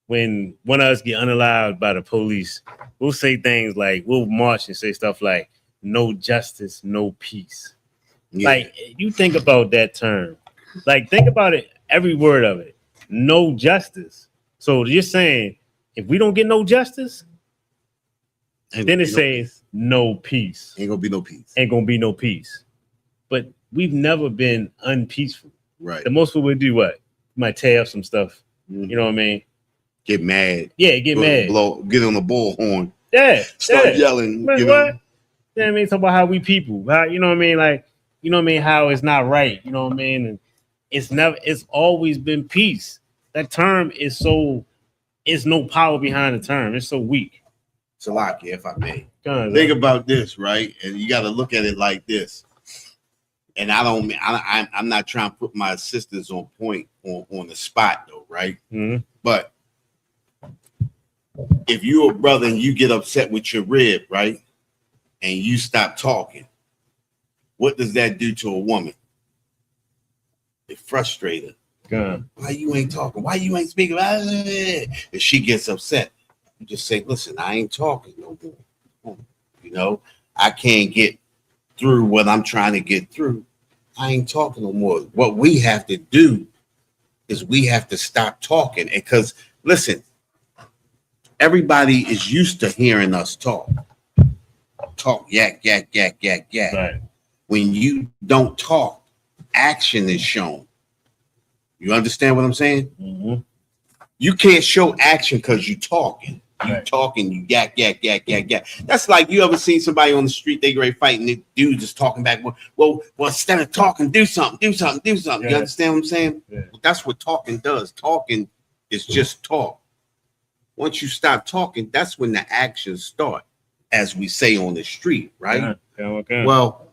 when one of us get unalived by the police, we'll say things like we'll march and say stuff like no justice, no peace. Yeah. Like you think about that term. Like think about it, every word of it. No justice. So you're saying if we don't get no justice, then it says no peace. Ain't gonna be no peace. Ain't gonna be no peace. But we've never been unpeaceful. Right. The most we would do what? Might tear up some stuff. Mm-hmm. You know what I mean? Get mad. Yeah, get mad. Get on the bullhorn. Yeah. Start yelling. What? You know what I mean? Talk about how we people. How, you know what I mean? Like, you know what I mean? How it's not right. You know what I mean? And it's always been peace. That term is no power behind the term. It's so weak. Salaki, if I may. Think about this, right? And you got to look at it like this. And I'm not trying to put my sisters on point on the spot though, right? Mm-hmm. But if you're a brother and you get upset with your rib, right? And you stop talking, what does that do to a woman? It frustrates her. Why you ain't talking? Why you ain't speaking? If she gets upset, you just say, listen, I ain't talking no more. You know, I can't get through what I'm trying to get through. I ain't talking no more. What we have to do is we have to stop talking. Because listen, everybody is used to hearing us talk, yak, yak, yak, yak, yak. Right. When you don't talk, action is shown. You understand what I'm saying? Mm-hmm. You can't show action because you talking. You Right. talking, you yak, yak, yak, yak, yak. That's like you ever seen somebody on the street, they great fighting, the dude just talking back. Well, instead of talking, do something, do something, do something. Yeah. You understand what I'm saying? Yeah. That's what talking does. Talking is just talk. Once you stop talking, that's when the actions start, as we say on the street, right? Yeah. Okay. Well,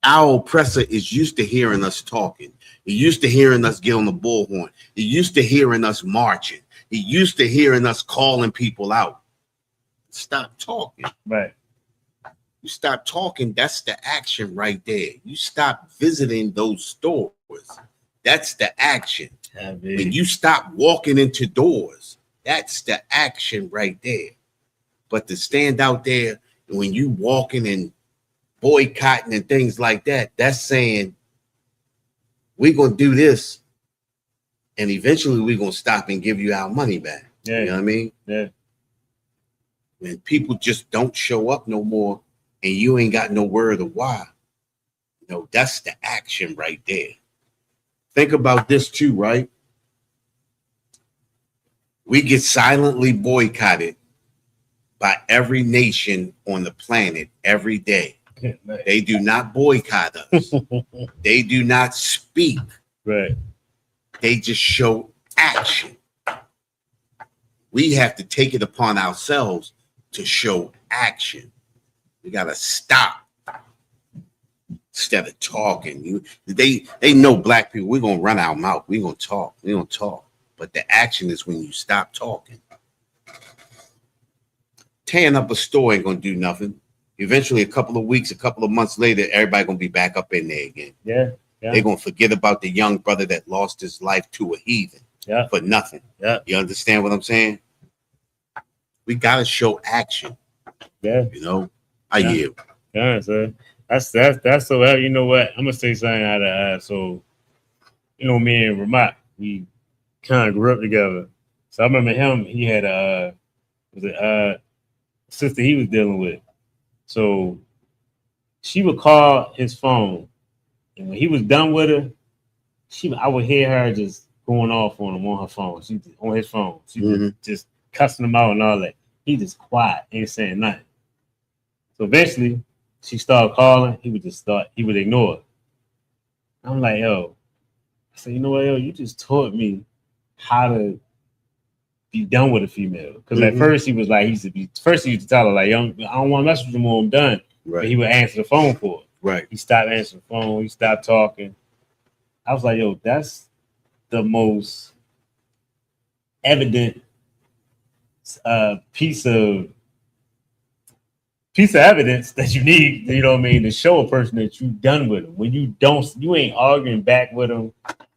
our oppressor is used to hearing us talking. He used to hearing us get on the bullhorn. He used to hearing us marching. He used to hearing us calling people out. Stop talking. Right. You stop talking, that's the action right there. You stop visiting those stores. That's the action. When you stop walking into doors, that's the action right there. But to stand out there when you walking and boycotting and things like that, that's saying we're gonna do this and eventually we're gonna stop and give you our money back. Yeah. You know what I mean? Yeah. When people just don't show up no more and you ain't got no word of why, you know, that's the action right there. Think about this too, right? We get silently boycotted by every nation on the planet every day. They do not boycott us. They do not speak. Right. They just show action. We have to take it upon ourselves to show action. We gotta stop instead of talking. They know black people. We're gonna run our mouth. We're gonna talk. We're gonna talk. But the action is when you stop talking. Tearing up a store ain't gonna do nothing. Eventually, a couple of weeks, a couple of months later, everybody gonna be back up in there again. Yeah. Yeah. They're gonna forget about the young brother that lost his life to a heathen for nothing. Yeah. You understand what I'm saying? We gotta show action. Yeah. You know, I yield. Yeah, so that's so. You know what? I'm gonna say something out of so. You know, me and Ramat, we kind of grew up together. So I remember him. He had a sister he was dealing with. So she would call his phone, and when he was done with her, I would hear her just going off on him on her phone. She on his phone. She just cussing him out and all that. He just quiet, ain't saying nothing. So eventually, she started calling. He would ignore her. I'm like, yo. I said, you know what, yo, you just taught me how to be done with a female. Because at first he was like, he used to tell her, like, yo, I don't want to mess with you more, I'm done. Right. But he would answer the phone for her. Right. He stopped answering the phone. He stopped talking. I was like, yo, that's the most evident piece of evidence that you need, you know what I mean, to show a person that you done with them. When you ain't arguing back with them,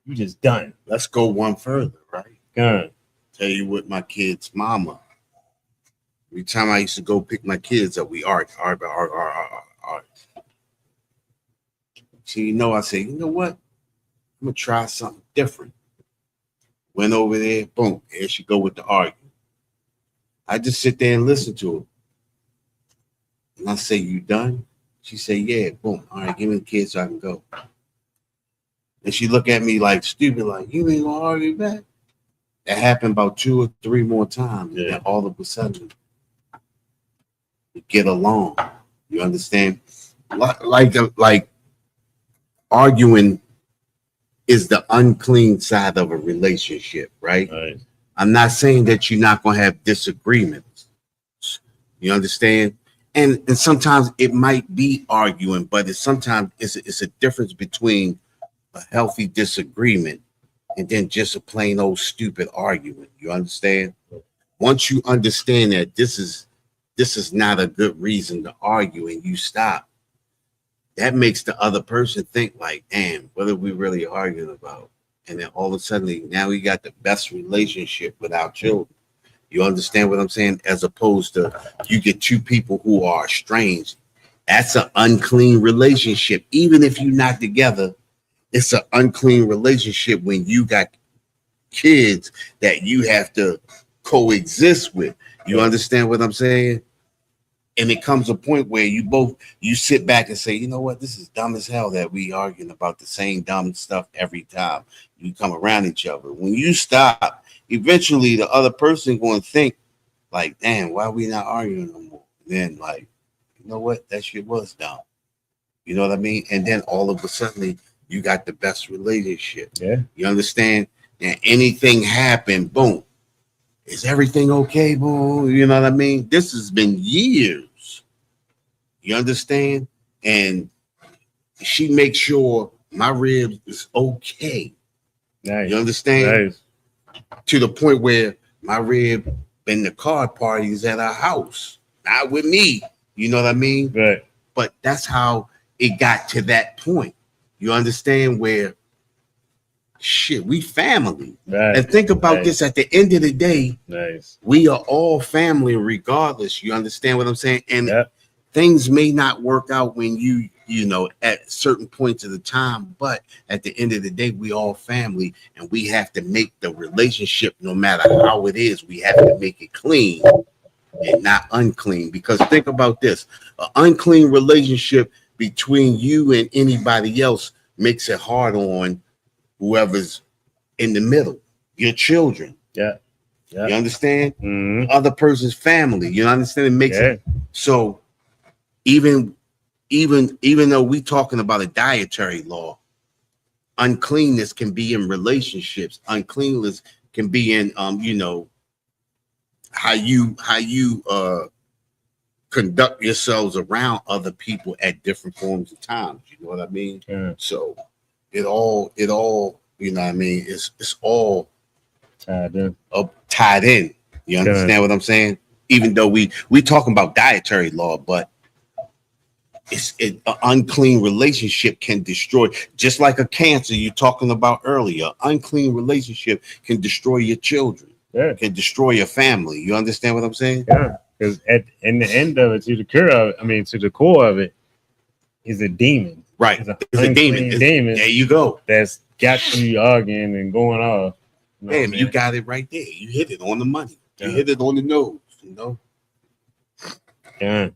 you just done. Let's go one further, right? Gun. Tell you what, my kid's mama. Every time I used to go pick my kids up, we argue. So I say, you know what? I'm gonna try something different. Went over there, boom, here she go with the argument. I just sit there and listen to her. And I say, you done? She say, yeah, boom. All right, give me the kids so I can go. And she look at me like stupid, like, you ain't gonna argue back? That happened about 2 or 3 more times. Yeah. And then all of a sudden, we get along. You understand? Like arguing is the unclean side of a relationship, right? Right. I'm not saying that you're not gonna have disagreements. You understand? And sometimes it might be arguing, but sometimes it's a difference between a healthy disagreement and then just a plain old stupid argument. You understand? Once you understand that this is not a good reason to argue and you stop, that makes the other person think like, damn, what are we really arguing about? And then all of a sudden, now we got the best relationship with our children. You understand what I'm saying? As opposed to you get 2 people who are estranged. That's an unclean relationship. Even if you're not together, it's an unclean relationship when you got kids that you have to coexist with. You understand what I'm saying? And it comes a point where you sit back and say, you know what, this is dumb as hell that we arguing about the same dumb stuff every time you come around each other. When you stop, eventually the other person going to think like, damn, why are we not arguing no more? Then like, you know what, that shit was dumb. You know what I mean? And then all of a sudden you got the best relationship. Yeah. You understand? And anything happen, boom. Is everything okay, boom? You know what I mean? This has been years. You understand? And she makes sure my ribs is okay. Nice. You understand? Nice. To the point where my rib been the card parties at our house. Not with me. You know what I mean? Right. But that's how it got to that point. You understand? Where shit, we family. Right. And think about this, at the end of the day, nice. We are all family regardless. You understand what I'm saying? And things may not work out when you know, at certain points of the time, but at the end of the day, we all family, and we have to make the relationship, no matter how it is, we have to make it clean and not unclean. Because think about this, an unclean relationship between you and anybody else makes it hard on whoever's in the middle, your children. Yeah. You understand? Mm-hmm. Other person's family. You understand? It makes it so even though we talking about a dietary law, uncleanness can be in relationships. Uncleanness can be in you know, how you conduct yourselves around other people at different forms of times. You know what I mean? Yeah. So it all, you know what I mean? It's all tied in. You understand what I'm saying? Even though we talking about dietary law, but an unclean relationship can destroy, just like a cancer you're talking about earlier. Unclean relationship can destroy your children. Yeah. Can destroy your family. You understand what I'm saying? Yeah. Because in the end of it, to the core of it, is a demon. Right. It's a demon. There you go. That's got you arguing and going off. You know, you got it right there. You hit it on the money. You hit it on the nose. You know. Yeah.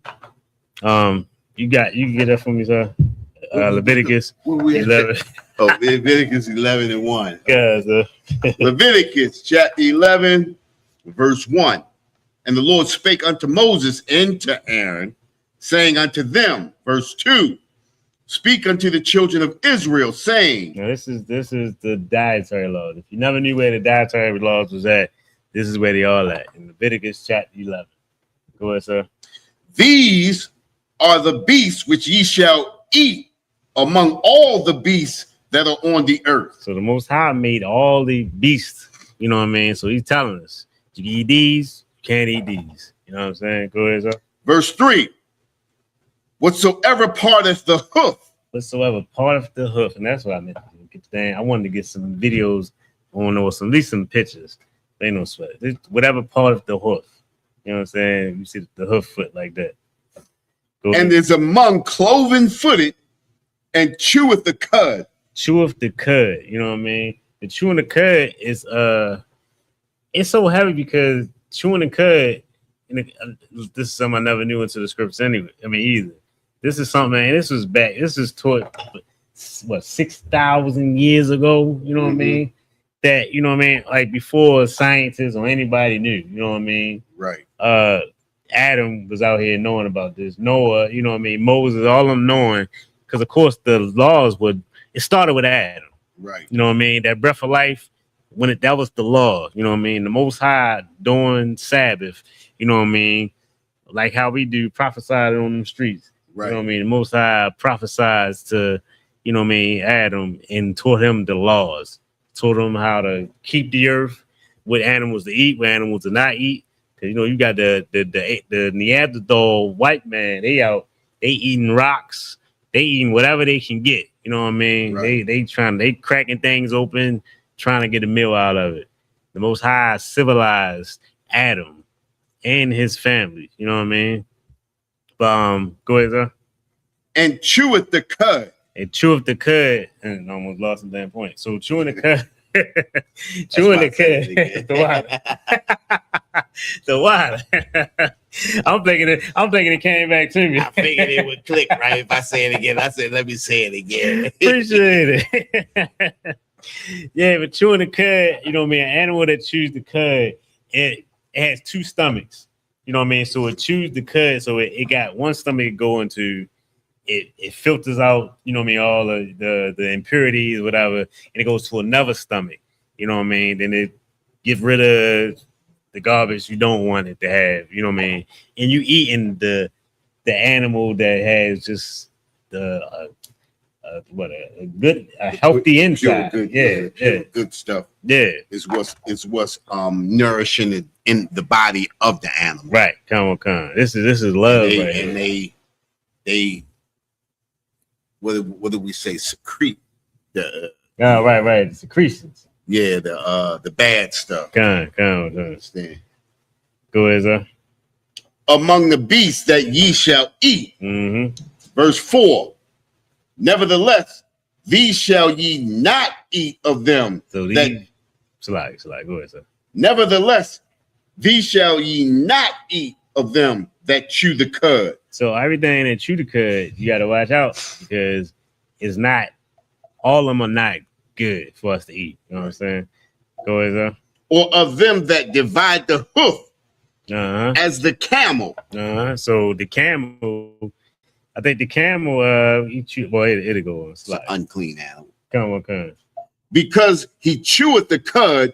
You can get that for me, sir. Leviticus 11. Leviticus 11:1. Yeah, Leviticus chapter 11, verse 1. And the Lord spake unto Moses and to Aaron, saying unto them, verse 2, speak unto the children of Israel, saying. Now this is the dietary laws. If you never knew where the dietary laws was at, this is where they all at in Leviticus chapter 11. Go ahead, sir. These are the beasts which ye shall eat among all the beasts that are on the earth. So the Most High made all the beasts, you know what I mean? So he's telling us, you can eat these, you can't eat these. You know what I'm saying? Go ahead, sir. Verse 3, whatsoever parteth the hoof. Whatsoever part of the hoof. And that's what I meant to get. I wanted to get some videos on, or at least some pictures. Ain't no sweat. Whatever part of the hoof. You know what I'm saying? You see the hoof foot like that. And is among cloven footed and cheweth the cud. Cheweth the cud, you know what I mean? The chewing the cud is it's so heavy because chewing the cud, this is something I never knew into the scripts anyway. I mean, either. This is something, and this was taught what 6,000 years ago, you know what I mean? That, you know what I mean, like before scientists or anybody knew, you know what I mean? Right. Adam was out here knowing about this. Noah, you know what I mean? Moses, all of them knowing, because of course the laws it started with Adam. Right. You know what I mean? That breath of life, that was the law, you know what I mean? The Most High doing Sabbath, you know what I mean? Like how we do prophesied on them streets. Right. You know what I mean? The Most High prophesies to, you know what I mean, Adam, and taught him the laws, taught him how to keep the earth, what animals to eat, what animals to not eat. Cause you know, you got the Neanderthal white man, they eating rocks, they eating whatever they can get. You know what I mean? Right. They cracking things open, trying to get a meal out of it. The Most High civilized Adam and his family. You know what I mean? But go ahead, sir. And cheweth the cud. And cheweth the cud, and almost lost some damn point. So chewing the cud. Chewing the cud. So why? I'm thinking it came back to me. I figured it would click right if I say it again. I said, let me say it again. Appreciate it. Yeah, but chewing the cud, you know what I mean? An animal that chews the cud, it has two stomachs. You know what I mean? So it chews the cud, so it got one stomach going to it filters out, you know what I mean, all of the impurities, whatever, and it goes to another stomach. You know what I mean? Then it gets rid of the garbage you don't want it to have, you know what I mean? And you eating the animal that has just the a good healthy inside. Good stuff. Yeah. It's what's nourishing in the body of the animal. Right. Come on. This is love, right? And they what do we say? Secrete the right. The secretions. Yeah, the bad stuff. Come on. Understand? Go ahead, sir. Among the beasts that ye shall eat. Mm-hmm. Verse 4. Nevertheless, these shall ye not eat of them. So these, Salak, go ahead, sir. Nevertheless, these shall ye not eat of them that chew the cud. So everything that chew the cud, you got to watch out because it's not, all of them are not good for us to eat. You know what I'm saying? Go ahead, sir. Or of them that divide the hoof as the camel. So the camel, I think the camel, it'll go on. It's an unclean animal. Come on. Because he cheweth the cud,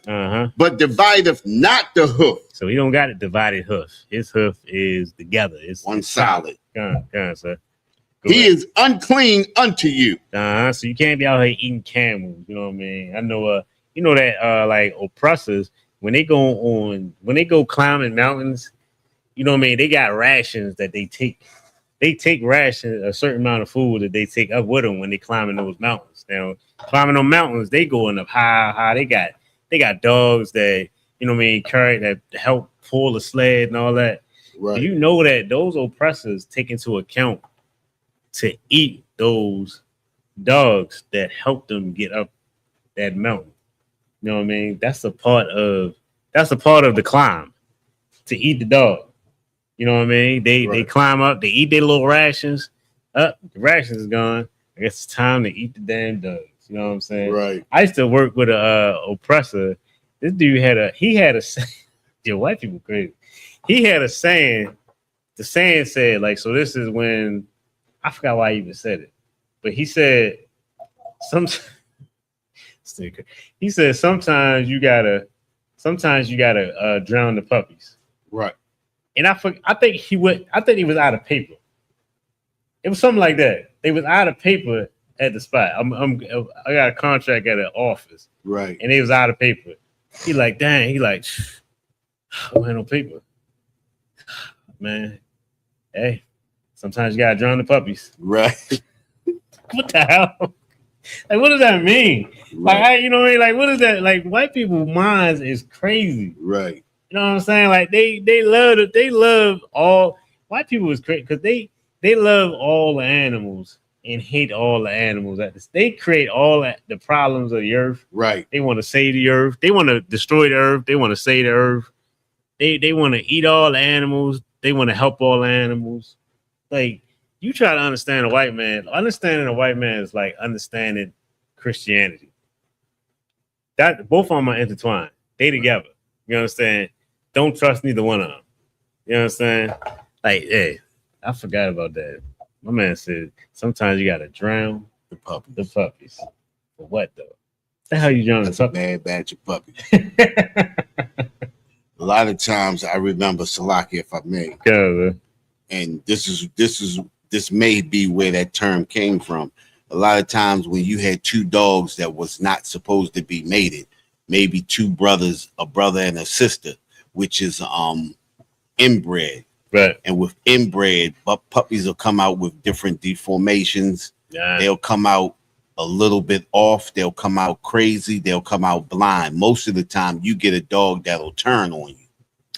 but divideth not the hoof. So he don't got a divided hoof. His hoof is together. It's one solid. Come on, sir. He is unclean unto you. So you can't be out here eating camels. You know what I mean? I know. You know that like oppressors when they go climbing mountains. You know what I mean? They got rations that they take. They take rations, a certain amount of food that they take up with them when they climbing those mountains. Now, climbing on mountains, they going up high. They got dogs that, you know what I mean, carry that help pull the sled and all that. Right. You know that those oppressors take into account to eat those dogs that help them get up that mountain. You know what I mean? That's a part of the climb, to eat the dog. You know what I mean? They climb up, they eat their little rations. The rations is gone. I guess it's time to eat the damn dogs. You know what I'm saying? Right. I used to work with a oppressor. This dude had a your white people crazy. He had a saying. The saying said, like, so this is when, I forgot why he even said it, but he said sometimes sometimes you gotta drown the puppies. Right. And I think he was out of paper. It was something like that. They was out of paper at the spot. I got a contract at an office. Right. And it was out of paper. He like, dang, I don't have no paper. Man, hey, sometimes you gotta drown the puppies. Right. What the hell? Like, what does that mean? Right. Like, you know what I mean? Like, what is that? Like, white people's minds is crazy. Right. You know what I'm saying? Like, they love all, white people is crazy because they love all the animals and hate all the animals. They create all the problems of the earth. Right. They want to save the earth. They want to destroy the earth. They want to save the earth. They want to eat all the animals. They want to help all the animals. Like, you try to understand a white man. Understanding a white man is like understanding Christianity. That both of them are intertwined. They together. You understand? Don't trust neither one of them. You understand? Like, hey, I forgot about that. My man said sometimes you gotta drown the puppies. For what though? The hell you drowning That's a bad batch of puppies. A lot of times I remember Salaki, if I may. Yeah, and this may be where that term came from. A lot of times when you had two dogs that was not supposed to be mated, maybe two brothers, a brother and a sister, which is inbred. Right. And with inbred, puppies will come out with different deformations. Yeah. They'll come out a little bit off. They'll come out crazy. They'll come out blind. Most of the time, you get a dog that'll turn on you.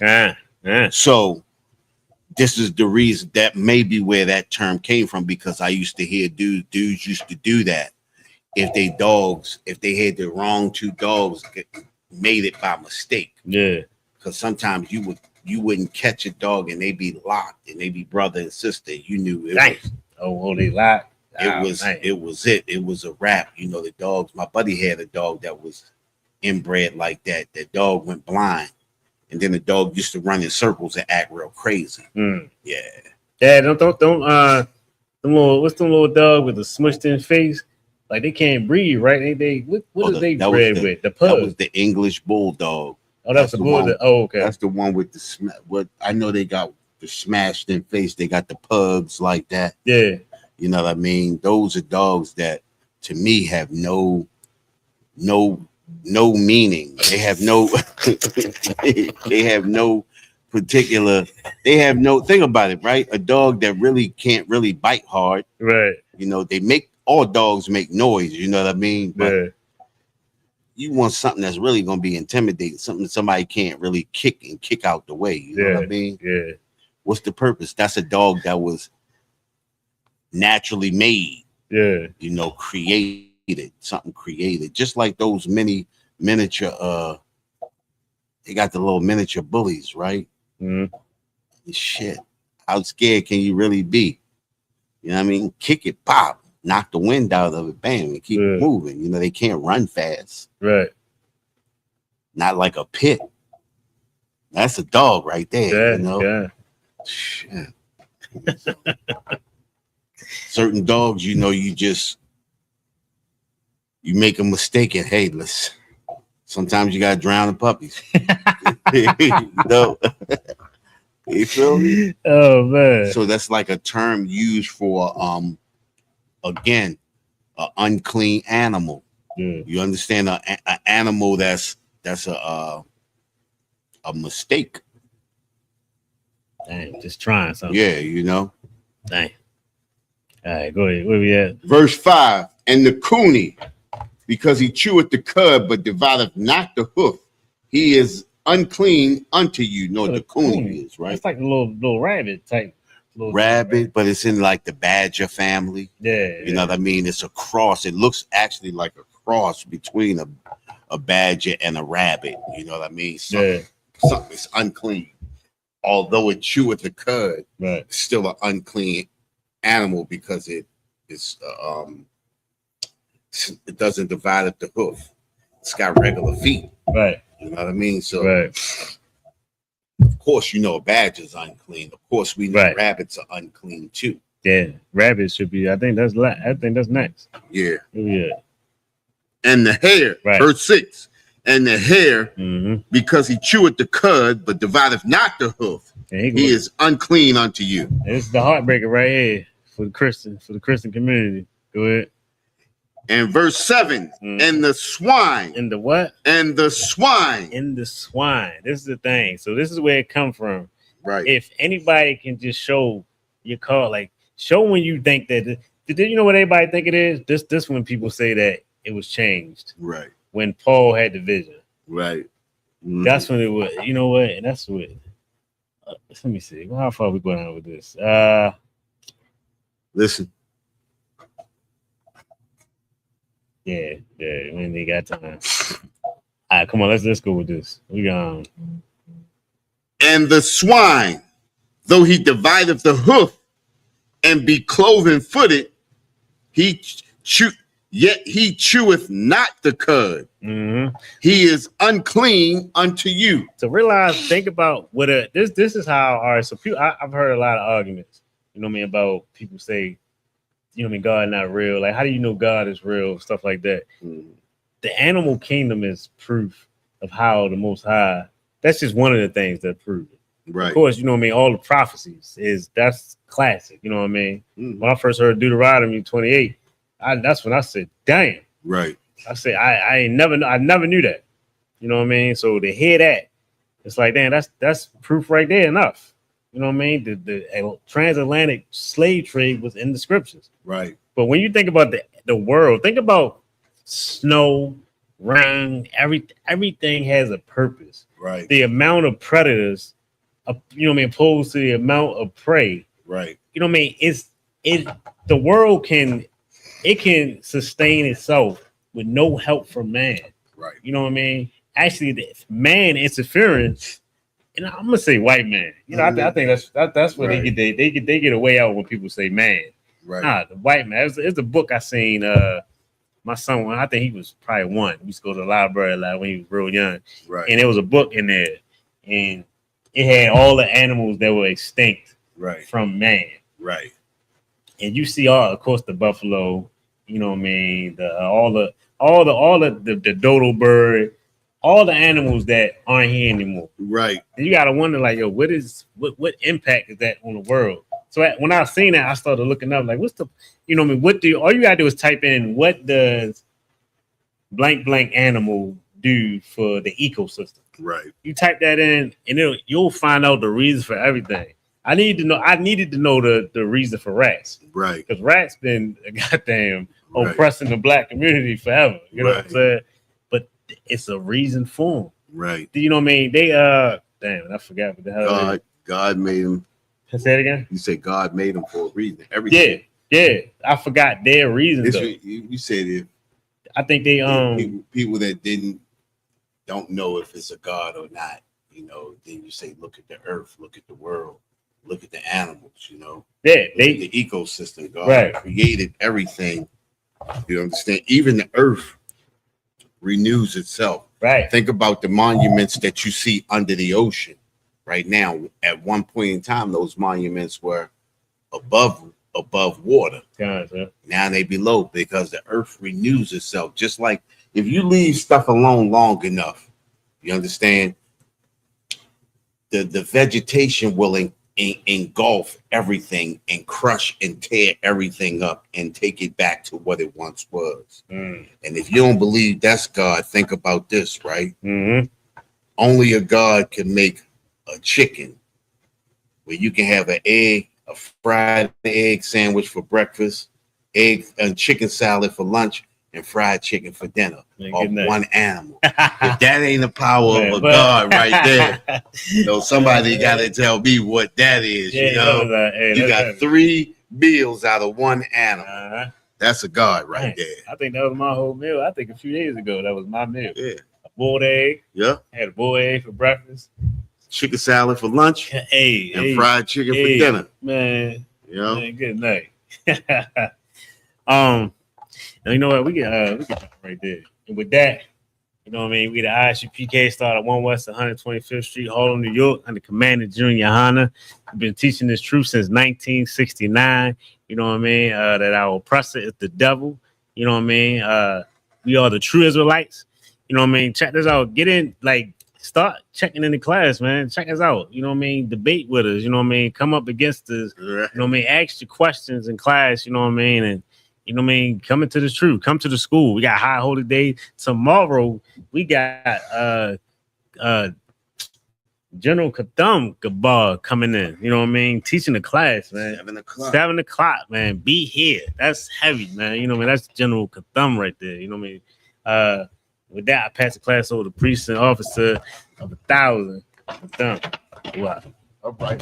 Yeah. So this is the reason, that may be where that term came from, because I used to hear dudes used to do that. If they had the wrong two dogs, get mated by mistake. Yeah. Because sometimes you you wouldn't catch a dog and they be locked and they be brother and sister. You knew it Dang. was. Oh, they locked. It was a wrap. You know, the dogs. My buddy had a dog that was inbred like that. That dog went blind, and then the dog used to run in circles and act real crazy. Yeah. Yeah, don't them little, what's them little dog with the smushed in face? Like they can't breathe, right? What is they bred with? The pug. That was the English bulldog. Oh, that's the bulldog. Oh, okay. That's the one with the what I know they got the smashed in face. They got the pugs like that. Yeah. You know what I mean? Those are dogs that to me have no meaning. They have no they have no particular, they have no, think about it, right? A dog that really can't really bite hard. Right. You know, all dogs make noise, you know what I mean? But you want something that's really gonna be intimidating, something somebody can't really kick out the way. You know what I mean? Yeah. What's the purpose? That's a dog that was naturally made. Yeah. You know, something created. Just like those miniature they got the little miniature bullies, right? Shit. How scared can you really be? You know what I mean? Kick it, pop, knock the wind out of it, bam, and keep moving. You know, they can't run fast. Right. Not like a pit. That's a dog right there. You know? Yeah. Shit. Certain dogs, you know, you make a mistake and hey, listen. Sometimes you gotta drown the puppies. You know? You feel me? Oh man. So that's like a term used for again, an unclean animal. Yeah. You understand? An animal that's a mistake. Dang, just trying something. Yeah, you know. Dang. All right, go ahead. Where we at? Verse 5, and the Cooney, because he cheweth the cud, but divideth not the hoof, he is unclean unto you. No, the Cooney is, right? It's like a little rabbit type. Rabbit, but it's in like the badger family. Yeah. You know what I mean? It's a cross. It looks actually like a cross between a badger and a rabbit. You know what I mean? Something is unclean. Although it cheweth the cud, right, it's still an unclean animal because it doesn't divide up the hoof. It's got regular feet. Right. You know what I mean? So right. Of course, you know a badger is unclean. Of course, we know rabbits are unclean too. Yeah, rabbits should be. I think that's next. Yeah. Yeah. And the hare, verse 6. And the hare, because he cheweth the cud, but divideth not the hoof, he is unclean unto you. This is the heartbreaker right here for the Christian community. Go ahead. And verse 7, and the swine. And the what? And the swine. And the swine. This is the thing. So this is where it come from. Right. If anybody can just show your card, like show when you think that, did you know what everybody think it is? This when people say that it was changed. Right. When Paul had the vision. Right. That's when it was, you know what? And that's what, let me see. How far are we going on with this? Listen. Yeah, when they got time. All right, come on, let's go with this. We got and the swine, though he divideth the hoof and be cloven footed, yet he cheweth not the cud. He is unclean unto you. So realize, think about what this is how. All right, so I've heard a lot of arguments. You know what I mean, about people say, you know what I mean, God not real. Like, how do you know God is real? Stuff like that. The animal kingdom is proof of how the Most High. That's just one of the things that prove it. Right. Of course, you know what I mean. All the prophecies that's classic. You know what I mean. When I first heard Deuteronomy 28, that's when I said, "Damn." Right. I said, I never knew that. You know what I mean. So to hear that, it's like, damn, that's proof right there. Enough. You know what I mean? The transatlantic slave trade was in the scriptures. Right. But when you think about the world, think about snow, rain, everything has a purpose. Right. The amount of predators, you know what I mean, opposed to the amount of prey. Right. You know what I mean? The world can sustain itself with no help from man. Right. You know what I mean? Actually, the man interference and I'm gonna say white man. You know, I think that's where Right. they get a way out when people say man. Right. Nah, the white man. It's a book I seen. My son, I think he was probably one. We used to go to the library a lot when he was real young, Right. and there was a book in there, and it had all the animals that were extinct Right. from man. Right. And you see all, of course, the buffalo. You know what I mean? The dodo bird, all the animals that aren't here anymore. Right. And you gotta wonder, like, yo, what impact is that on the world? So when I seen that, I started looking up, like, what's the, you know what I mean? All you gotta do is type in what does blank blank animal do for the ecosystem. Right. You type that in, and you'll find out the reason for everything. I needed to know the reason for rats. Right. Because rats been goddamn Right. oppressing the black community forever. You know what I'm Right. saying? But it's a reason for them. Right. You know what I mean? They damn, I forgot what the hell. God made them. Say it again. You say God made them for a reason. Everything. Yeah. I forgot their reasons. You said if I think they people that don't know if it's a God or not, you know, then you say look at the earth, look at the world, look at the animals, you know. Yeah, look at the ecosystem. God right. created everything. You understand? Even the earth renews itself. Right. Think about the monuments that you see under the ocean right now. At one point in time, those monuments were above water. Now they below because the earth renews itself. Just like if you leave stuff alone long enough, you understand, the vegetation will engulf everything and crush and tear everything up and take it back to what it once was. And if you don't believe that's God, think about this, right? Only a God can make a chicken where you can have a fried egg sandwich for breakfast, egg and chicken salad for lunch, and fried chicken for dinner. Of one animal. If that ain't the power of a God right there, you know, somebody got to tell me what that is. You know, you got 3 meals out of one animal. That's a God right there. I think that was my whole meal. I think a few days ago that was my meal. Yeah, a boiled egg. Yeah, had a boiled egg for breakfast, chicken salad for lunch, and fried chicken for dinner. Man, you know, good night. You know what? We get right there. And with that, you know what I mean? We the ISUPK started at 1 West 125th Street, Harlem, New York, under Commander Junior Hanna. We've been teaching this truth since 1969. You know what I mean? That our oppressor is the devil. You know what I mean? We are the true Israelites. You know what I mean? Check this out. Get in, start checking in the class, man. Check us out. You know what I mean? Debate with us. You know what I mean? Come up against us. You know what I mean? Ask your questions in class. You know what I mean? And you know what I mean? Coming to the truth. Come to the school. We got High Holy Day tomorrow. We got General Katham Gabar coming in. You know what I mean? Teaching the class, man. 7 o'clock, man. Be here. That's heavy, man. You know what I mean? That's General Katham right there. You know what I mean? With that, I pass the class over to precinct officer of 1,000. Katham. Wow. All right.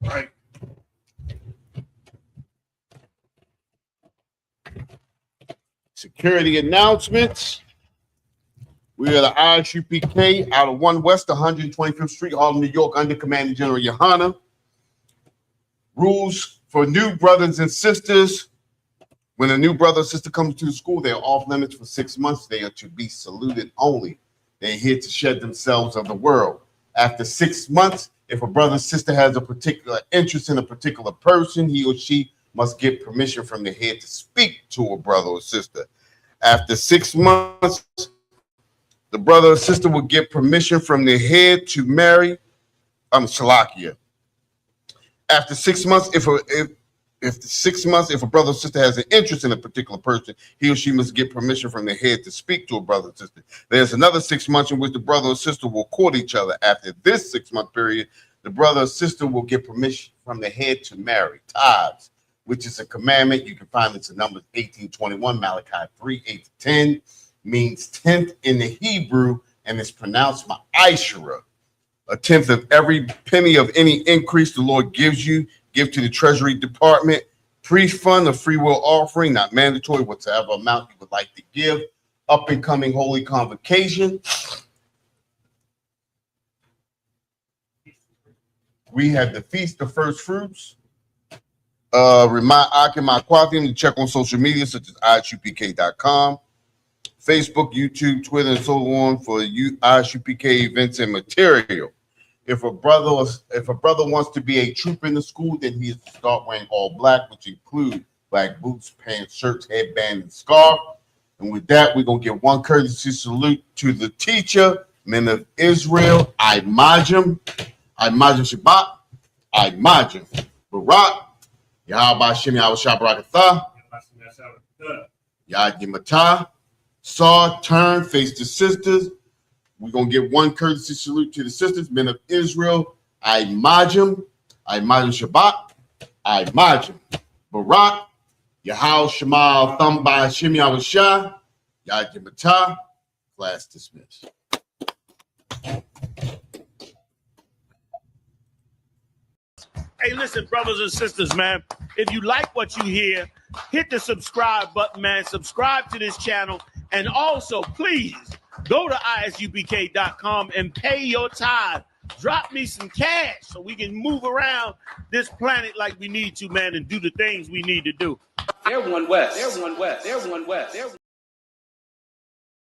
Right. Security announcements. We are the ISUPK out of 1 West 125th Street, Harlem, New York, under Commander General Yohana. Rules for new brothers and sisters. When a new brother or sister comes to the school, they are off limits for 6 months. They are to be saluted only. They're here to shed themselves of the world. After 6 months, if a brother or sister has a particular interest in a particular person, he or she must get permission from the head to speak to a brother or sister. After 6 months, the brother or sister will get permission from the head to marry. Shalakia. After 6 months, if a brother or sister has an interest in a particular person, he or she must get permission from the head to speak to a brother or sister. There's another 6 months in which the brother or sister will court each other. After this 6 month period, the brother or sister will get permission from the head to marry. Tithes, which is a commandment. You can find this in Numbers 18:21, Malachi 3:8-10. means 10th in the Hebrew, and it's pronounced ma'ashara. A tenth of every penny of any increase the Lord gives you, give to the Treasury Department. Pre-fund, a free will offering, not mandatory, whatever amount you would like to give. Up and coming Holy Convocation. We have the Feast of First Fruits. Remind Akim Aquathium to check on social media such as ISUPK.com, Facebook, YouTube, Twitter, and so on for ISUPK events and material. If a brother wants to be a troop in the school, then he has to start wearing all black, which include black boots, pants, shirts, headband, and scarf. And with that, we're going to give one courtesy salute to the teacher, men of Israel, Imajim Shabbat, Imajim Barak, Yahweh Shem Yahweh Shabbarakatha, Yad Yimata, Saw, turn, face the sisters. We're going to give one courtesy salute to the sisters, men of Israel, Imajim Shabbat, Imajim Barak, Yahweh Shema Thumba Shem Yahweh Shah, Yad Yimata. Class dismissed. Hey, listen, brothers and sisters, man, if you like what you hear, hit the subscribe button, man. Subscribe to this channel. And also, please, go to ISUPK.com and pay your tithe. Drop me some cash so we can move around this planet like we need to, man, and do the things we need to do. They're one West. They're one West. They're one West. They're